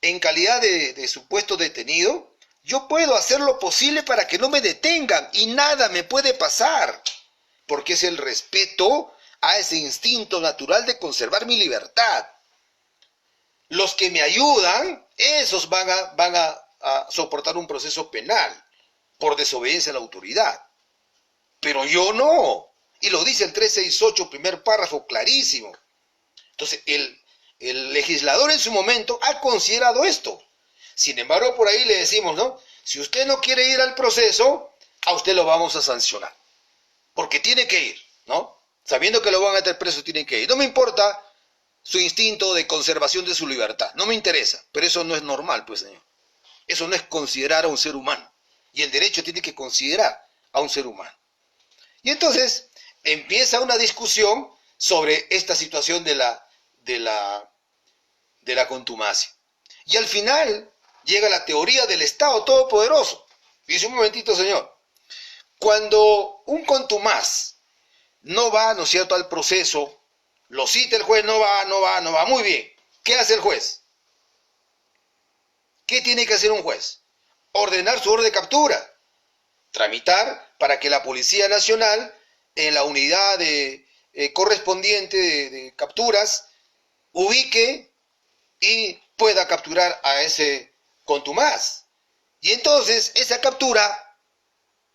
en calidad de supuesto detenido, yo puedo hacer lo posible para que no me detengan y nada me puede pasar, porque es el respeto a ese instinto natural de conservar mi libertad. Los que me ayudan, esos van a soportar un proceso penal por desobediencia a la autoridad. Pero yo no. Y lo dice el 368, primer párrafo, clarísimo. Entonces, el legislador en su momento ha considerado esto. Sin embargo, por ahí le decimos, ¿no? Si usted no quiere ir al proceso, a usted lo vamos a sancionar. Porque tiene que ir, ¿no? Sabiendo que lo van a meter preso, tiene que ir. No me importa su instinto de conservación de su libertad. No me interesa. Pero eso no es normal, pues, señor. Eso no es considerar a un ser humano. Y el derecho tiene que considerar a un ser humano. Y entonces empieza una discusión sobre esta situación de la contumacia. Y al final llega la teoría del Estado Todopoderoso. Dice, un momentito, señor. Cuando un contumaz no va, ¿no es cierto?, al proceso, lo cita el juez, no va. Muy bien. ¿Qué hace el juez? ¿Qué tiene que hacer un juez? Ordenar su orden de captura. Tramitar para que la Policía Nacional, en la unidad correspondiente de capturas, ubique y pueda capturar a ese contumaz. Y entonces esa captura,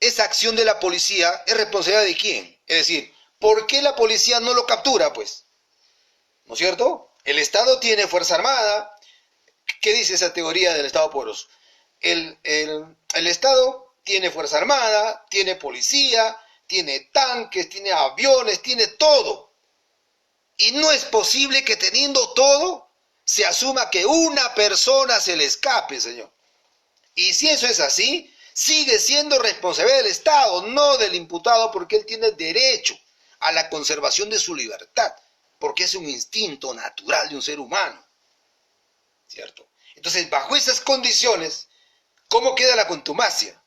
esa acción de la policía, ¿es responsabilidad de quién? Es decir, ¿por qué la policía no lo captura, pues? ¿No es cierto? El Estado tiene Fuerza Armada. ¿Qué dice esa teoría del Estado poderoso? El Estado tiene Fuerza Armada, tiene policía, tiene tanques, tiene aviones, tiene todo. Y no es posible que teniendo todo, se asuma que una persona se le escape, señor. Y si eso es así, sigue siendo responsabilidad del Estado, no del imputado, porque él tiene derecho a la conservación de su libertad, porque es un instinto natural de un ser humano, ¿cierto? Entonces, bajo esas condiciones, ¿cómo queda la contumacia?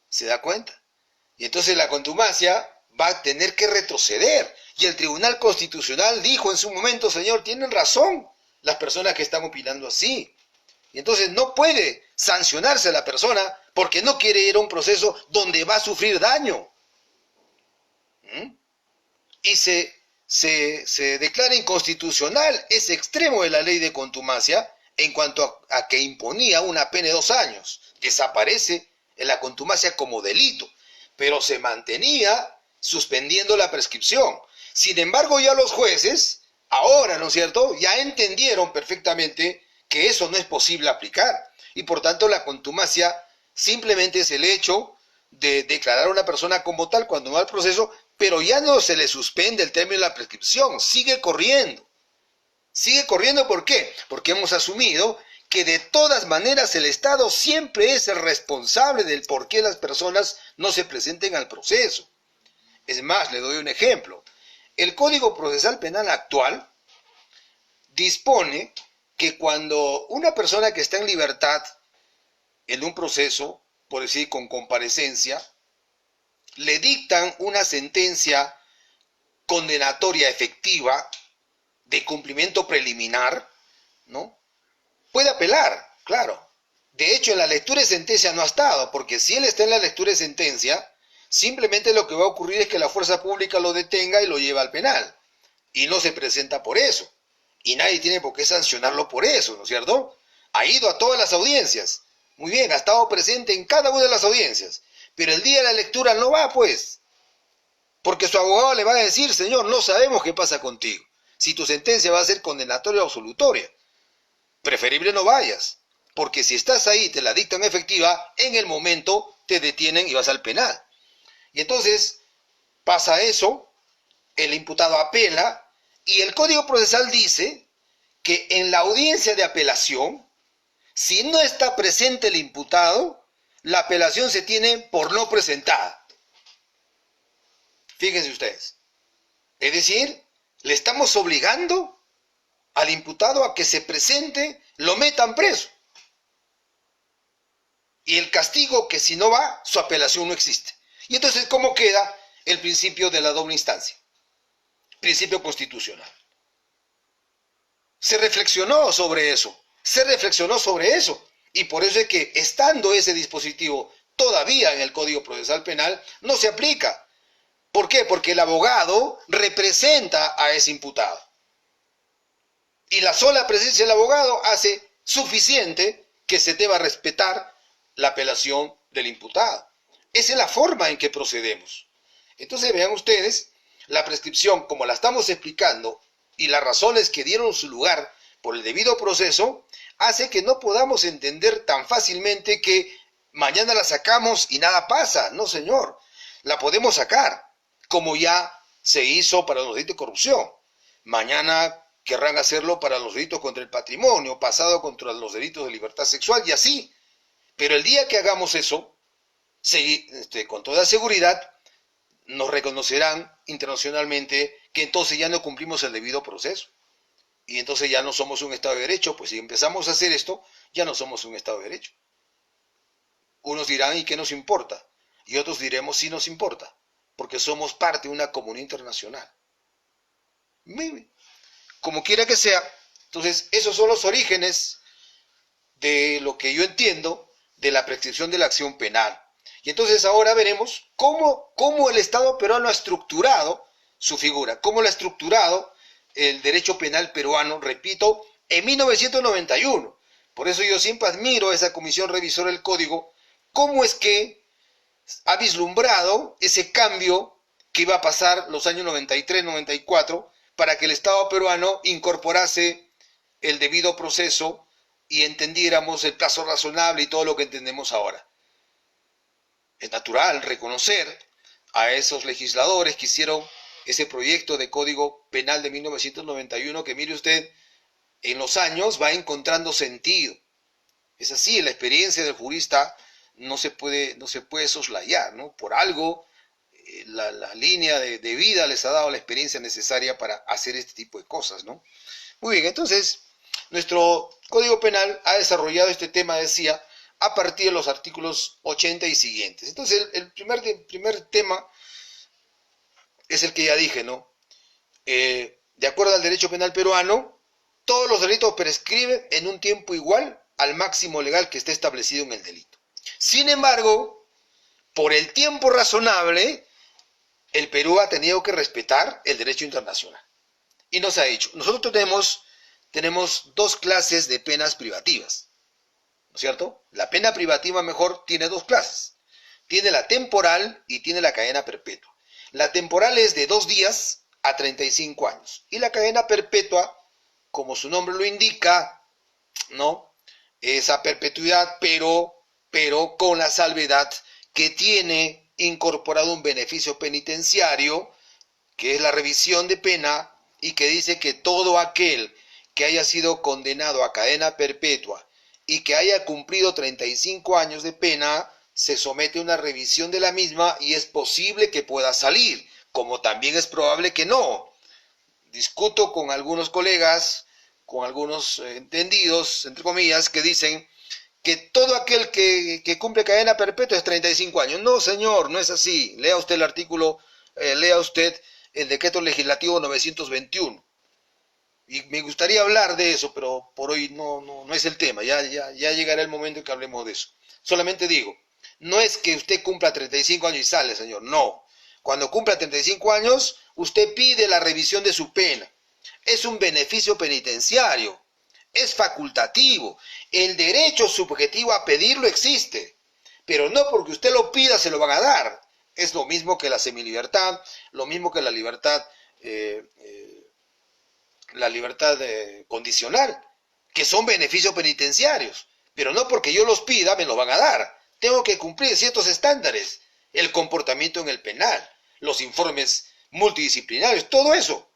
¿Se da cuenta? Y entonces la contumacia va a tener que retroceder. Y el Tribunal Constitucional dijo en su momento, señor, tienen razón las personas que están opinando así. Y entonces no puede sancionarse a la persona porque no quiere ir a un proceso donde va a sufrir daño. Y se declara inconstitucional ese extremo de la ley de contumacia en cuanto a que imponía una pena de 2 años. Desaparece la contumacia como delito, pero se mantenía suspendiendo la prescripción. Sin embargo, ya los jueces, ahora, ¿no es cierto?, ya entendieron perfectamente que eso no es posible aplicar. Y por tanto, la contumacia simplemente es el hecho de declarar a una persona como tal cuando va al proceso, pero ya no se le suspende el término de la prescripción, sigue corriendo. Sigue corriendo, ¿por qué? Porque hemos asumido que de todas maneras el Estado siempre es el responsable del por qué las personas no se presenten al proceso. Es más, le doy un ejemplo. El Código Procesal Penal actual dispone que cuando una persona que está en libertad en un proceso, por decir con comparecencia, le dictan una sentencia condenatoria efectiva de cumplimiento preliminar, ¿no? Puede apelar, claro, De hecho, en la lectura de sentencia no ha estado, porque si él está en la lectura de sentencia, simplemente lo que va a ocurrir es que la fuerza pública lo detenga y lo lleva al penal. Y no se presenta por eso. Y nadie tiene por qué sancionarlo por eso, ¿no es cierto? Ha ido a todas las audiencias. Muy bien, ha estado presente en cada una de las audiencias. Pero el día de la lectura no va, pues. Porque su abogado le va a decir, señor, no sabemos qué pasa contigo. Si tu sentencia va a ser condenatoria o absolutoria, preferible no vayas. Porque si estás ahí y te la dictan efectiva, en el momento te detienen y vas al penal. Y entonces pasa eso, el imputado apela y el Código Procesal dice que en la audiencia de apelación, si no está presente el imputado, la apelación se tiene por no presentada. Fíjense ustedes. Es decir, le estamos obligando al imputado a que se presente, lo metan preso. Y el castigo que si no va, su apelación no existe. Y entonces, ¿cómo queda el principio de la doble instancia? Principio constitucional. Se reflexionó sobre eso. Y por eso es que, estando ese dispositivo todavía en el Código Procesal Penal, no se aplica. ¿Por qué? Porque el abogado representa a ese imputado. Y la sola presencia del abogado hace suficiente que se deba respetar la apelación del imputado. Esa es la forma en que procedemos. Entonces vean ustedes, la prescripción, como la estamos explicando, y las razones que dieron su lugar por el debido proceso, hace que no podamos entender tan fácilmente que mañana la sacamos y nada pasa. No, señor, la podemos sacar, como ya se hizo para los delitos de corrupción. Mañana querrán hacerlo para los delitos contra el patrimonio, pasado contra los delitos de libertad sexual y así. Pero el día que hagamos eso, con toda seguridad, nos reconocerán internacionalmente que entonces ya no cumplimos el debido proceso. Y entonces ya no somos un Estado de Derecho, pues si empezamos a hacer esto, ya no somos un Estado de Derecho. Unos dirán, ¿y qué nos importa? Y otros diremos, sí nos importa, porque somos parte de una comunidad internacional. Como quiera que sea, entonces esos son los orígenes de lo que yo entiendo de la prescripción de la acción penal. Y entonces ahora veremos cómo el Estado peruano ha estructurado su figura, cómo lo ha estructurado el derecho penal peruano, repito, en 1991. Por eso yo siempre admiro a esa comisión revisora del Código, cómo es que ha vislumbrado ese cambio que iba a pasar los años 93, 94, para que el Estado peruano incorporase el debido proceso y entendiéramos el plazo razonable y todo lo que entendemos ahora. Es natural reconocer a esos legisladores que hicieron ese proyecto de Código Penal de 1991 que, mire usted, en los años va encontrando sentido. Es así, la experiencia del jurista no se puede soslayar, ¿no? Por algo la línea de vida les ha dado la experiencia necesaria para hacer este tipo de cosas, ¿no? Muy bien, entonces, nuestro Código Penal ha desarrollado este tema, decía, a partir de los artículos 80 y siguientes. Entonces, el primer tema es el que ya dije, ¿no? De acuerdo al derecho penal peruano, todos los delitos prescriben en un tiempo igual al máximo legal que esté establecido en el delito. Sin embargo, por el tiempo razonable, el Perú ha tenido que respetar el derecho internacional. Y nos ha dicho, nosotros tenemos dos clases de penas privativas, ¿no es cierto? La pena privativa mejor tiene dos clases. Tiene la temporal y tiene la cadena perpetua. La temporal es de 2 días a 35 años. Y la cadena perpetua, como su nombre lo indica, ¿no? Esa perpetuidad, pero con la salvedad que tiene incorporado un beneficio penitenciario, que es la revisión de pena, y que dice que todo aquel que haya sido condenado a cadena perpetua y que haya cumplido 35 años de pena, se somete a una revisión de la misma y es posible que pueda salir, como también es probable que no. Discuto con algunos colegas, con algunos entendidos, entre comillas, que dicen que todo aquel que cumple cadena perpetua es 35 años. No, señor, no es así. Lea usted el artículo, lea usted el decreto legislativo 921. Y me gustaría hablar de eso, pero por hoy no es el tema. Ya llegará el momento en que hablemos de eso. Solamente digo, no es que usted cumpla 35 años y sale, señor. No. Cuando cumpla 35 años, usted pide la revisión de su pena. Es un beneficio penitenciario. Es facultativo. El derecho subjetivo a pedirlo existe. Pero no porque usted lo pida se lo van a dar. Es lo mismo que la semilibertad, lo mismo que la libertad condicional, que son beneficios penitenciarios, pero no porque yo los pida me los van a dar. Tengo que cumplir ciertos estándares, el comportamiento en el penal, los informes multidisciplinarios, todo eso.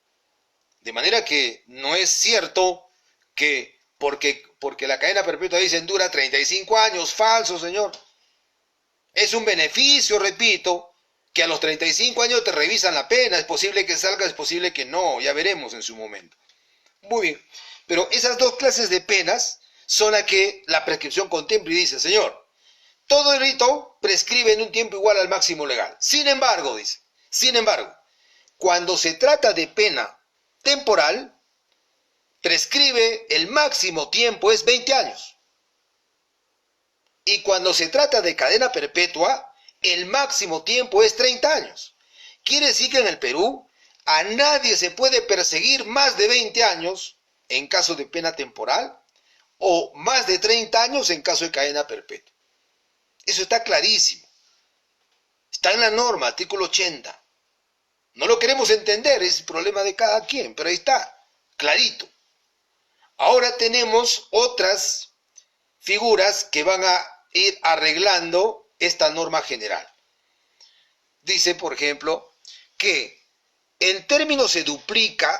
De manera que no es cierto que porque la cadena perpetua dicen dura 35 años, falso, señor. Es un beneficio, repito, que a los 35 años te revisan la pena, es posible que salga, es posible que no, ya veremos en su momento. Muy bien, pero esas dos clases de penas son las que la prescripción contempla y dice, señor, todo delito prescribe en un tiempo igual al máximo legal. Sin embargo, dice, cuando se trata de pena temporal, prescribe el máximo tiempo es 20 años. Y cuando se trata de cadena perpetua, el máximo tiempo es 30 años. Quiere decir que en el Perú a nadie se puede perseguir más de 20 años en caso de pena temporal o más de 30 años en caso de cadena perpetua. Eso está clarísimo. Está en la norma, artículo 80. No lo queremos entender, es el problema de cada quien, pero ahí está, clarito. Ahora tenemos otras figuras que van a ir arreglando esta norma general. Dice, por ejemplo, que el término se duplica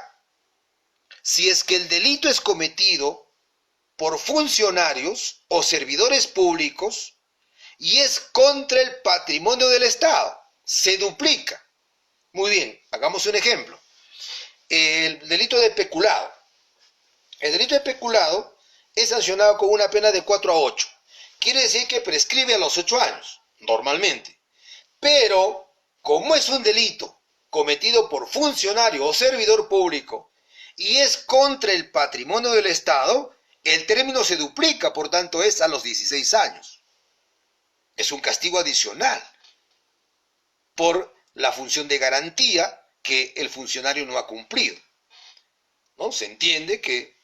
si es que el delito es cometido por funcionarios o servidores públicos y es contra el patrimonio del Estado. Se duplica. Muy bien, hagamos un ejemplo. El delito de peculado. El delito de peculado es sancionado con una pena de 4 a 8. Quiere decir que prescribe a los 8 años, normalmente. Pero, como es un delito cometido por funcionario o servidor público y es contra el patrimonio del Estado, el término se duplica, por tanto es a los 16 años. Es un castigo adicional por la función de garantía que el funcionario no ha cumplido. ¿No? Se entiende que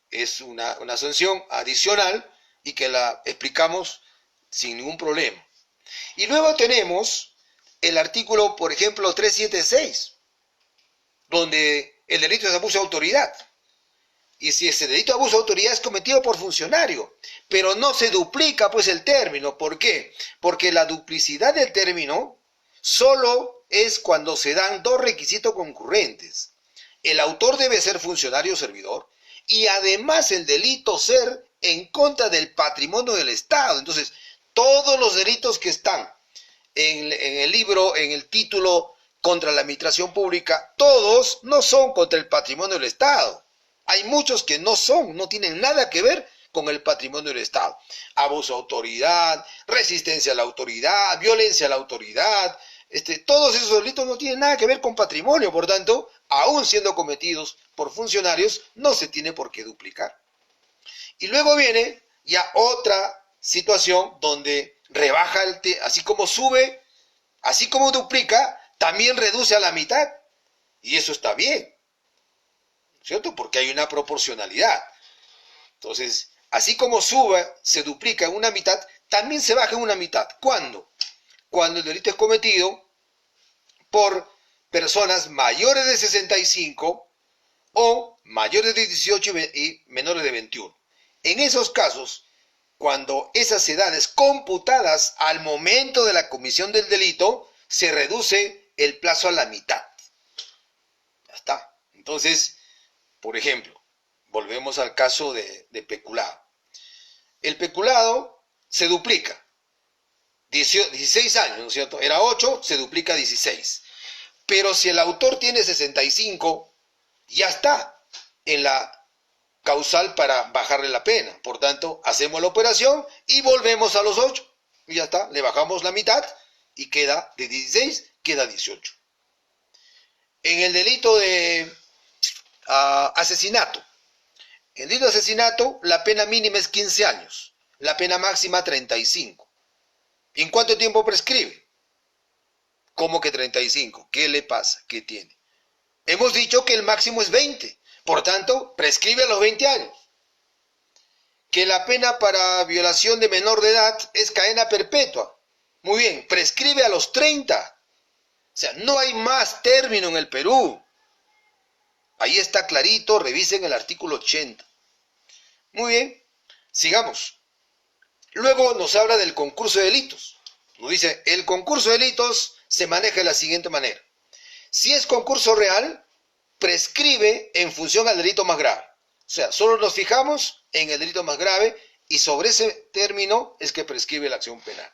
es una sanción adicional y que la explicamos sin ningún problema. Y luego tenemos el artículo, por ejemplo, 376, donde el delito es abuso de autoridad. Y si ese delito de abuso de autoridad es cometido por funcionario, pero no se duplica pues el término. ¿Por qué? Porque la duplicidad del término solo es cuando se dan dos requisitos concurrentes. El autor debe ser funcionario o servidor y además el delito ser en contra del patrimonio del Estado. Entonces, todos los delitos que están en el libro, en el título contra la administración pública, todos no son contra el patrimonio del Estado. Hay muchos que no tienen nada que ver con el patrimonio del Estado. Abuso de autoridad, resistencia a la autoridad, violencia a la autoridad, todos esos delitos no tienen nada que ver con patrimonio, por tanto, aún siendo cometidos por funcionarios, no se tiene por qué duplicar. Y luego viene ya otra situación donde rebaja así como sube, así como duplica, también reduce a la mitad. Y eso está bien, ¿cierto? Porque hay una proporcionalidad. Entonces, así como sube, se duplica en una mitad, también se baja en una mitad. ¿Cuándo? Cuando el delito es cometido por personas mayores de 65 o mayores de 18 y menores de 21. En esos casos, cuando esas edades computadas al momento de la comisión del delito, se reduce el plazo a la mitad. Ya está. Entonces, por ejemplo, volvemos al caso de peculado. El peculado se duplica. 16 años, ¿no es cierto? Era 8, se duplica a 16. Pero si el autor tiene 65, ya está en la causal para bajarle la pena. Por tanto, hacemos la operación y volvemos a los 8. Y ya está, le bajamos la mitad y queda de 16, queda 18. En el delito de asesinato. En delito de asesinato, la pena mínima es 15 años, la pena máxima 35. ¿En cuánto tiempo prescribe? ¿Cómo que 35? ¿Qué le pasa? ¿Qué tiene? Hemos dicho que el máximo es 20, por tanto, prescribe a los 20 años. Que la pena para violación de menor de edad es cadena perpetua. Muy bien, prescribe a los 30. O sea, no hay más término en el Perú. Ahí está clarito, revisen el artículo 80. Muy bien, sigamos. Luego nos habla del concurso de delitos. Nos dice, el concurso de delitos se maneja de la siguiente manera. Si es concurso real, prescribe en función al delito más grave. O sea, solo nos fijamos en el delito más grave y sobre ese término es que prescribe la acción penal.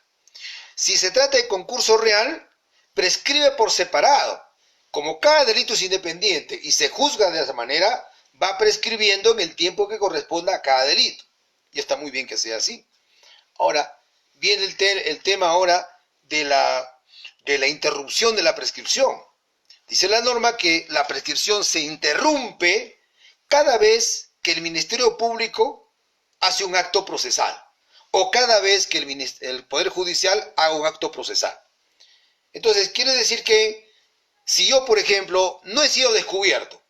Si se trata de concurso real, prescribe por separado. Como cada delito es independiente y se juzga de esa manera, va prescribiendo en el tiempo que corresponda a cada delito. Y está muy bien que sea así. Ahora, viene el tema ahora de la interrupción de la prescripción. Dice la norma que la prescripción se interrumpe cada vez que el Ministerio Público hace un acto procesal o cada vez que el Poder Judicial haga un acto procesal. Entonces, quiere decir que si yo, por ejemplo, no he sido descubierto,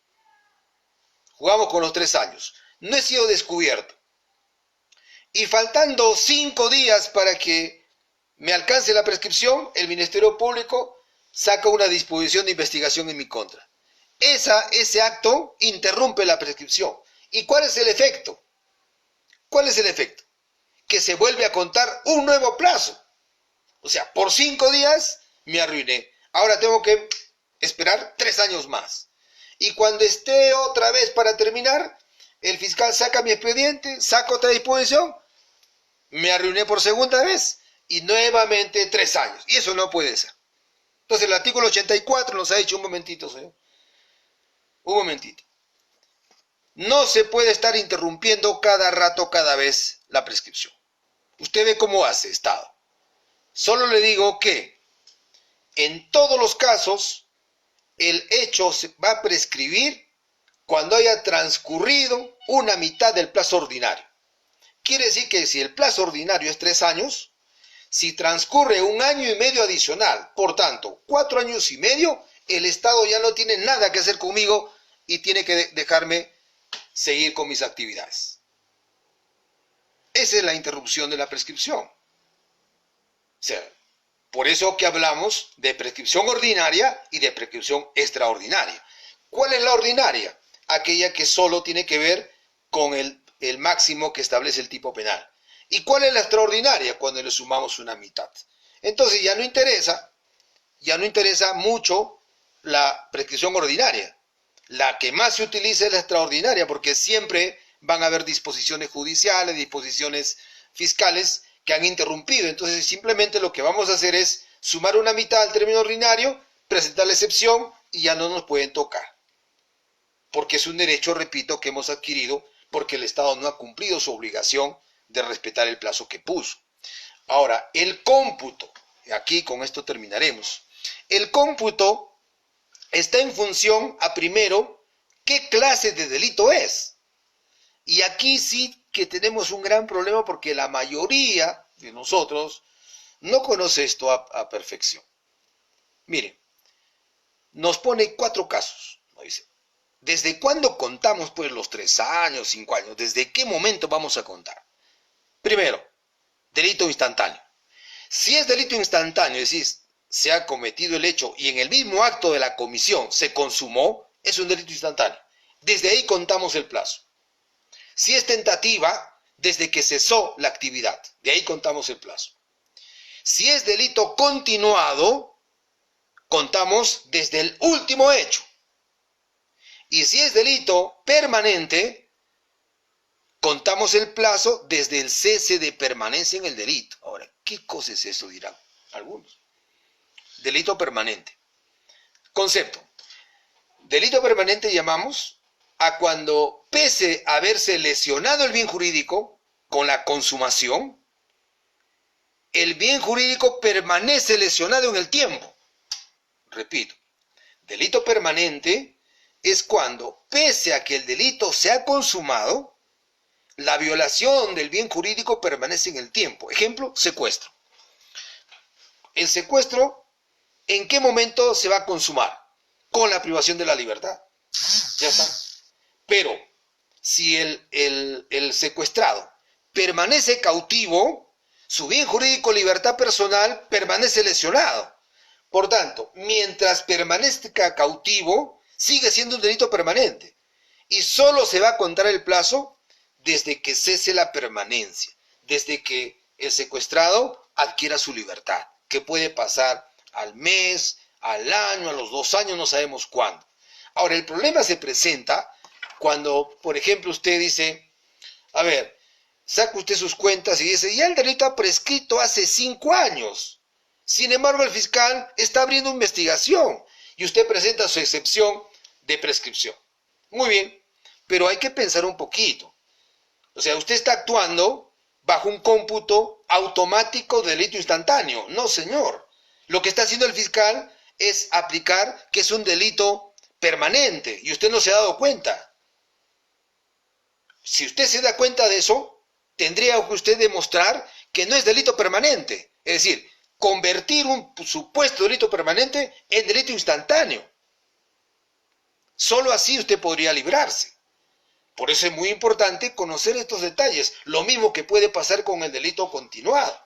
jugamos con los 3 años, no he sido descubierto, y faltando 5 días para que me alcance la prescripción, el Ministerio Público saca una disposición de investigación en mi contra. Ese acto interrumpe la prescripción. ¿Y cuál es el efecto? ¿Cuál es el efecto? Que se vuelve a contar un nuevo plazo. O sea, por 5 días me arruiné. Ahora tengo que esperar 3 años más. Y cuando esté otra vez para terminar, el fiscal saca mi expediente, saca otra disposición, me arruiné por segunda vez y nuevamente 3 años. Y eso no puede ser. Entonces el artículo 84 nos ha dicho, un momentito, señor. Un momentito. No se puede estar interrumpiendo cada rato, cada vez la prescripción. Usted ve cómo hace Estado. Solo le digo que en todos los casos el hecho se va a prescribir cuando haya transcurrido una mitad del plazo ordinario. Quiere decir que si el plazo ordinario es 3 años, si transcurre 1 año y medio adicional, por tanto, 4 años y medio, el Estado ya no tiene nada que hacer conmigo y tiene que dejarme seguir con mis actividades. Esa es la interrupción de la prescripción. O sea, por eso que hablamos de prescripción ordinaria y de prescripción extraordinaria. ¿Cuál es la ordinaria? Aquella que solo tiene que ver con el máximo que establece el tipo penal. ¿Y cuál es la extraordinaria? Cuando le sumamos una mitad. Entonces ya no interesa mucho la prescripción ordinaria. La que más se utiliza es la extraordinaria, porque siempre van a haber disposiciones judiciales, disposiciones fiscales que han interrumpido. Entonces simplemente lo que vamos a hacer es sumar una mitad al término ordinario, presentar la excepción y ya no nos pueden tocar. Porque es un derecho, repito, que hemos adquirido porque el Estado no ha cumplido su obligación de respetar el plazo que puso. Ahora, el cómputo, aquí con esto terminaremos. El cómputo está en función a primero qué clase de delito es. Y aquí sí que tenemos un gran problema porque la mayoría de nosotros no conoce esto a perfección. Miren, nos pone 4 casos. Nos dice, ¿desde cuándo contamos pues los 3 años, 5 años? ¿Desde qué momento vamos a contar? Primero, delito instantáneo. Si es delito instantáneo, es decir, se ha cometido el hecho y en el mismo acto de la comisión se consumó, es un delito instantáneo. Desde ahí contamos el plazo. Si es tentativa, desde que cesó la actividad, de ahí contamos el plazo. Si es delito continuado, contamos desde el último hecho. Y si es delito permanente, contamos el plazo desde el cese de permanencia en el delito. Ahora, ¿qué cosa es eso? Dirán algunos. Delito permanente. Concepto. Delito permanente llamamos a cuando, pese a haberse lesionado el bien jurídico con la consumación, el bien jurídico permanece lesionado en el tiempo. Repito, delito permanente es cuando, pese a que el delito se ha consumado, la violación del bien jurídico permanece en el tiempo. Ejemplo, secuestro. El secuestro, ¿en qué momento se va a consumar? Con la privación de la libertad. Ya está. Pero si el secuestrado permanece cautivo, su bien jurídico, libertad personal, permanece lesionado. Por tanto, mientras permanezca cautivo, sigue siendo un delito permanente. Y solo se va a contar el plazo desde que cese la permanencia, desde que el secuestrado adquiera su libertad, que puede pasar al mes, al año, a los 2 años, no sabemos cuándo. Ahora, el problema se presenta cuando, por ejemplo, usted dice, a ver, saca usted sus cuentas y dice, ya el delito ha prescrito hace 5 años. Sin embargo, el fiscal está abriendo investigación y usted presenta su excepción de prescripción. Muy bien, pero hay que pensar un poquito. O sea, usted está actuando bajo un cómputo automático de delito instantáneo. No, señor. Lo que está haciendo el fiscal es aplicar que es un delito permanente y usted no se ha dado cuenta. Si usted se da cuenta de eso, tendría que usted demostrar que no es delito permanente. Es decir, convertir un supuesto delito permanente en delito instantáneo. Solo así usted podría librarse. Por eso es muy importante conocer estos detalles. Lo mismo que puede pasar con el delito continuado,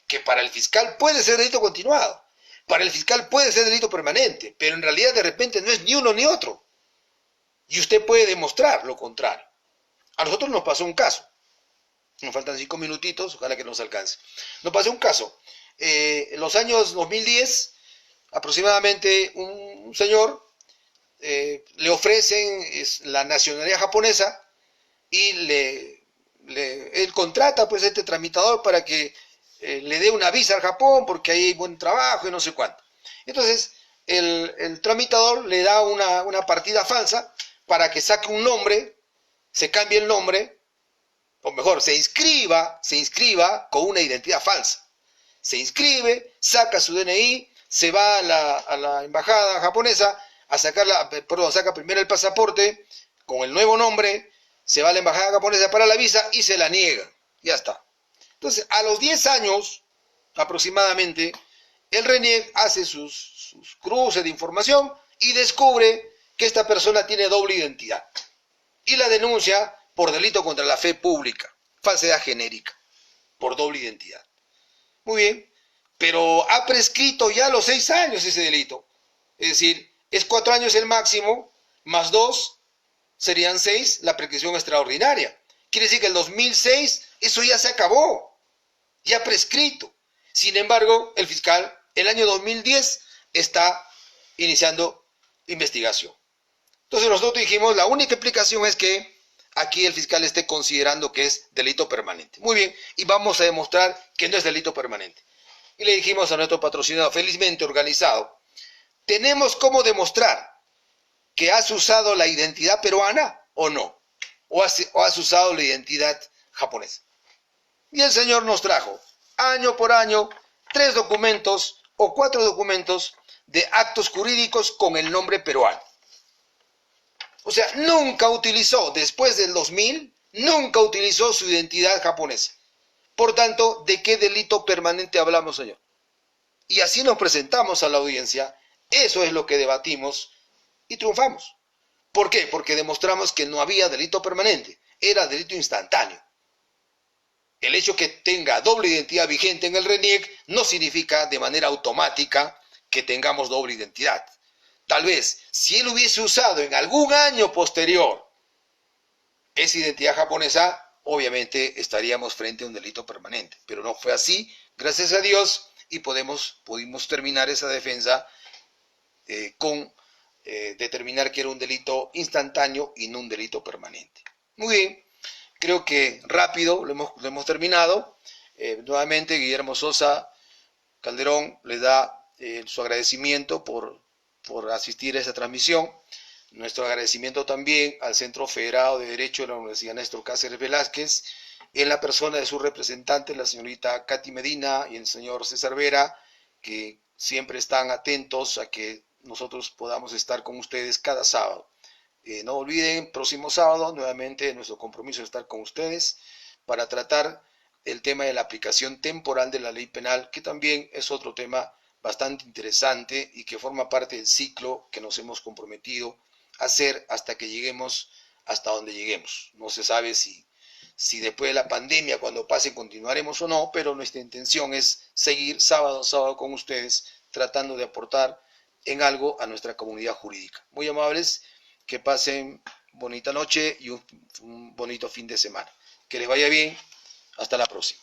que para el fiscal puede ser delito continuado, para el fiscal puede ser delito permanente, pero en realidad de repente no es ni uno ni otro. Y usted puede demostrar lo contrario. A nosotros nos pasó un caso. Nos faltan 5 minutitos, ojalá que nos alcance. Nos pasó un caso. En los años 2010, aproximadamente un señor le ofrecen la nacionalidad japonesa y él contrata pues a este tramitador para que le dé una visa al Japón porque ahí hay buen trabajo y no sé cuánto. Entonces el tramitador le da una partida falsa para que saque un nombre, se cambie el nombre, o mejor, se inscriba con una identidad falsa. Se inscribe, saca su DNI, se va a la embajada japonesa saca primero el pasaporte con el nuevo nombre, se va a la embajada japonesa para la visa y se la niega. Ya está. Entonces, a los 10 años aproximadamente, el RENIEC hace sus cruces de información y descubre que esta persona tiene doble identidad. Y la denuncia por delito contra la fe pública, falsedad genérica, por doble identidad. Muy bien, pero ha prescrito ya a los 6 años ese delito. Es decir, es 4 años el máximo, más 2 serían 6, la prescripción extraordinaria. Quiere decir que el 2006 eso ya se acabó, ya prescrito. Sin embargo, el fiscal, el año 2010, está iniciando investigación. Entonces nosotros dijimos, la única explicación es que aquí el fiscal esté considerando que es delito permanente. Muy bien, y vamos a demostrar que no es delito permanente. Y le dijimos a nuestro patrocinador, felizmente organizado, tenemos cómo demostrar que has usado la identidad peruana o no, o has usado la identidad japonesa. Y el señor nos trajo, año por año, 3 documentos o 4 documentos de actos jurídicos con el nombre peruano. O sea, nunca utilizó, después del 2000, nunca utilizó su identidad japonesa. Por tanto, ¿de qué delito permanente hablamos, señor? Y así nos presentamos a la audiencia. Eso es lo que debatimos y triunfamos. ¿Por qué? Porque demostramos que no había delito permanente, era delito instantáneo. El hecho que tenga doble identidad vigente en el RENIEC no significa de manera automática que tengamos doble identidad. Tal vez, si él hubiese usado en algún año posterior esa identidad japonesa, obviamente estaríamos frente a un delito permanente. Pero no fue así, gracias a Dios, y pudimos terminar esa defensa con determinar que era un delito instantáneo y no un delito permanente. Muy bien, creo que rápido lo hemos terminado. Nuevamente Guillermo Sosa Calderón le da su agradecimiento por asistir a esta transmisión. Nuestro agradecimiento también al Centro Federado de Derecho de la Universidad Néstor Cáceres Velázquez, en la persona de su representante, la señorita Katy Medina y el señor César Vera, que siempre están atentos a que nosotros podamos estar con ustedes cada sábado. No olviden, próximo sábado, nuevamente nuestro compromiso es estar con ustedes para tratar el tema de la aplicación temporal de la ley penal, que también es otro tema bastante interesante y que forma parte del ciclo que nos hemos comprometido a hacer hasta que lleguemos hasta donde lleguemos. No se sabe si después de la pandemia, cuando pase, continuaremos o no, pero nuestra intención es seguir sábado a sábado con ustedes, tratando de aportar en algo a nuestra comunidad jurídica. Muy amables, que pasen bonita noche y un bonito fin de semana. Que les vaya bien, hasta la próxima.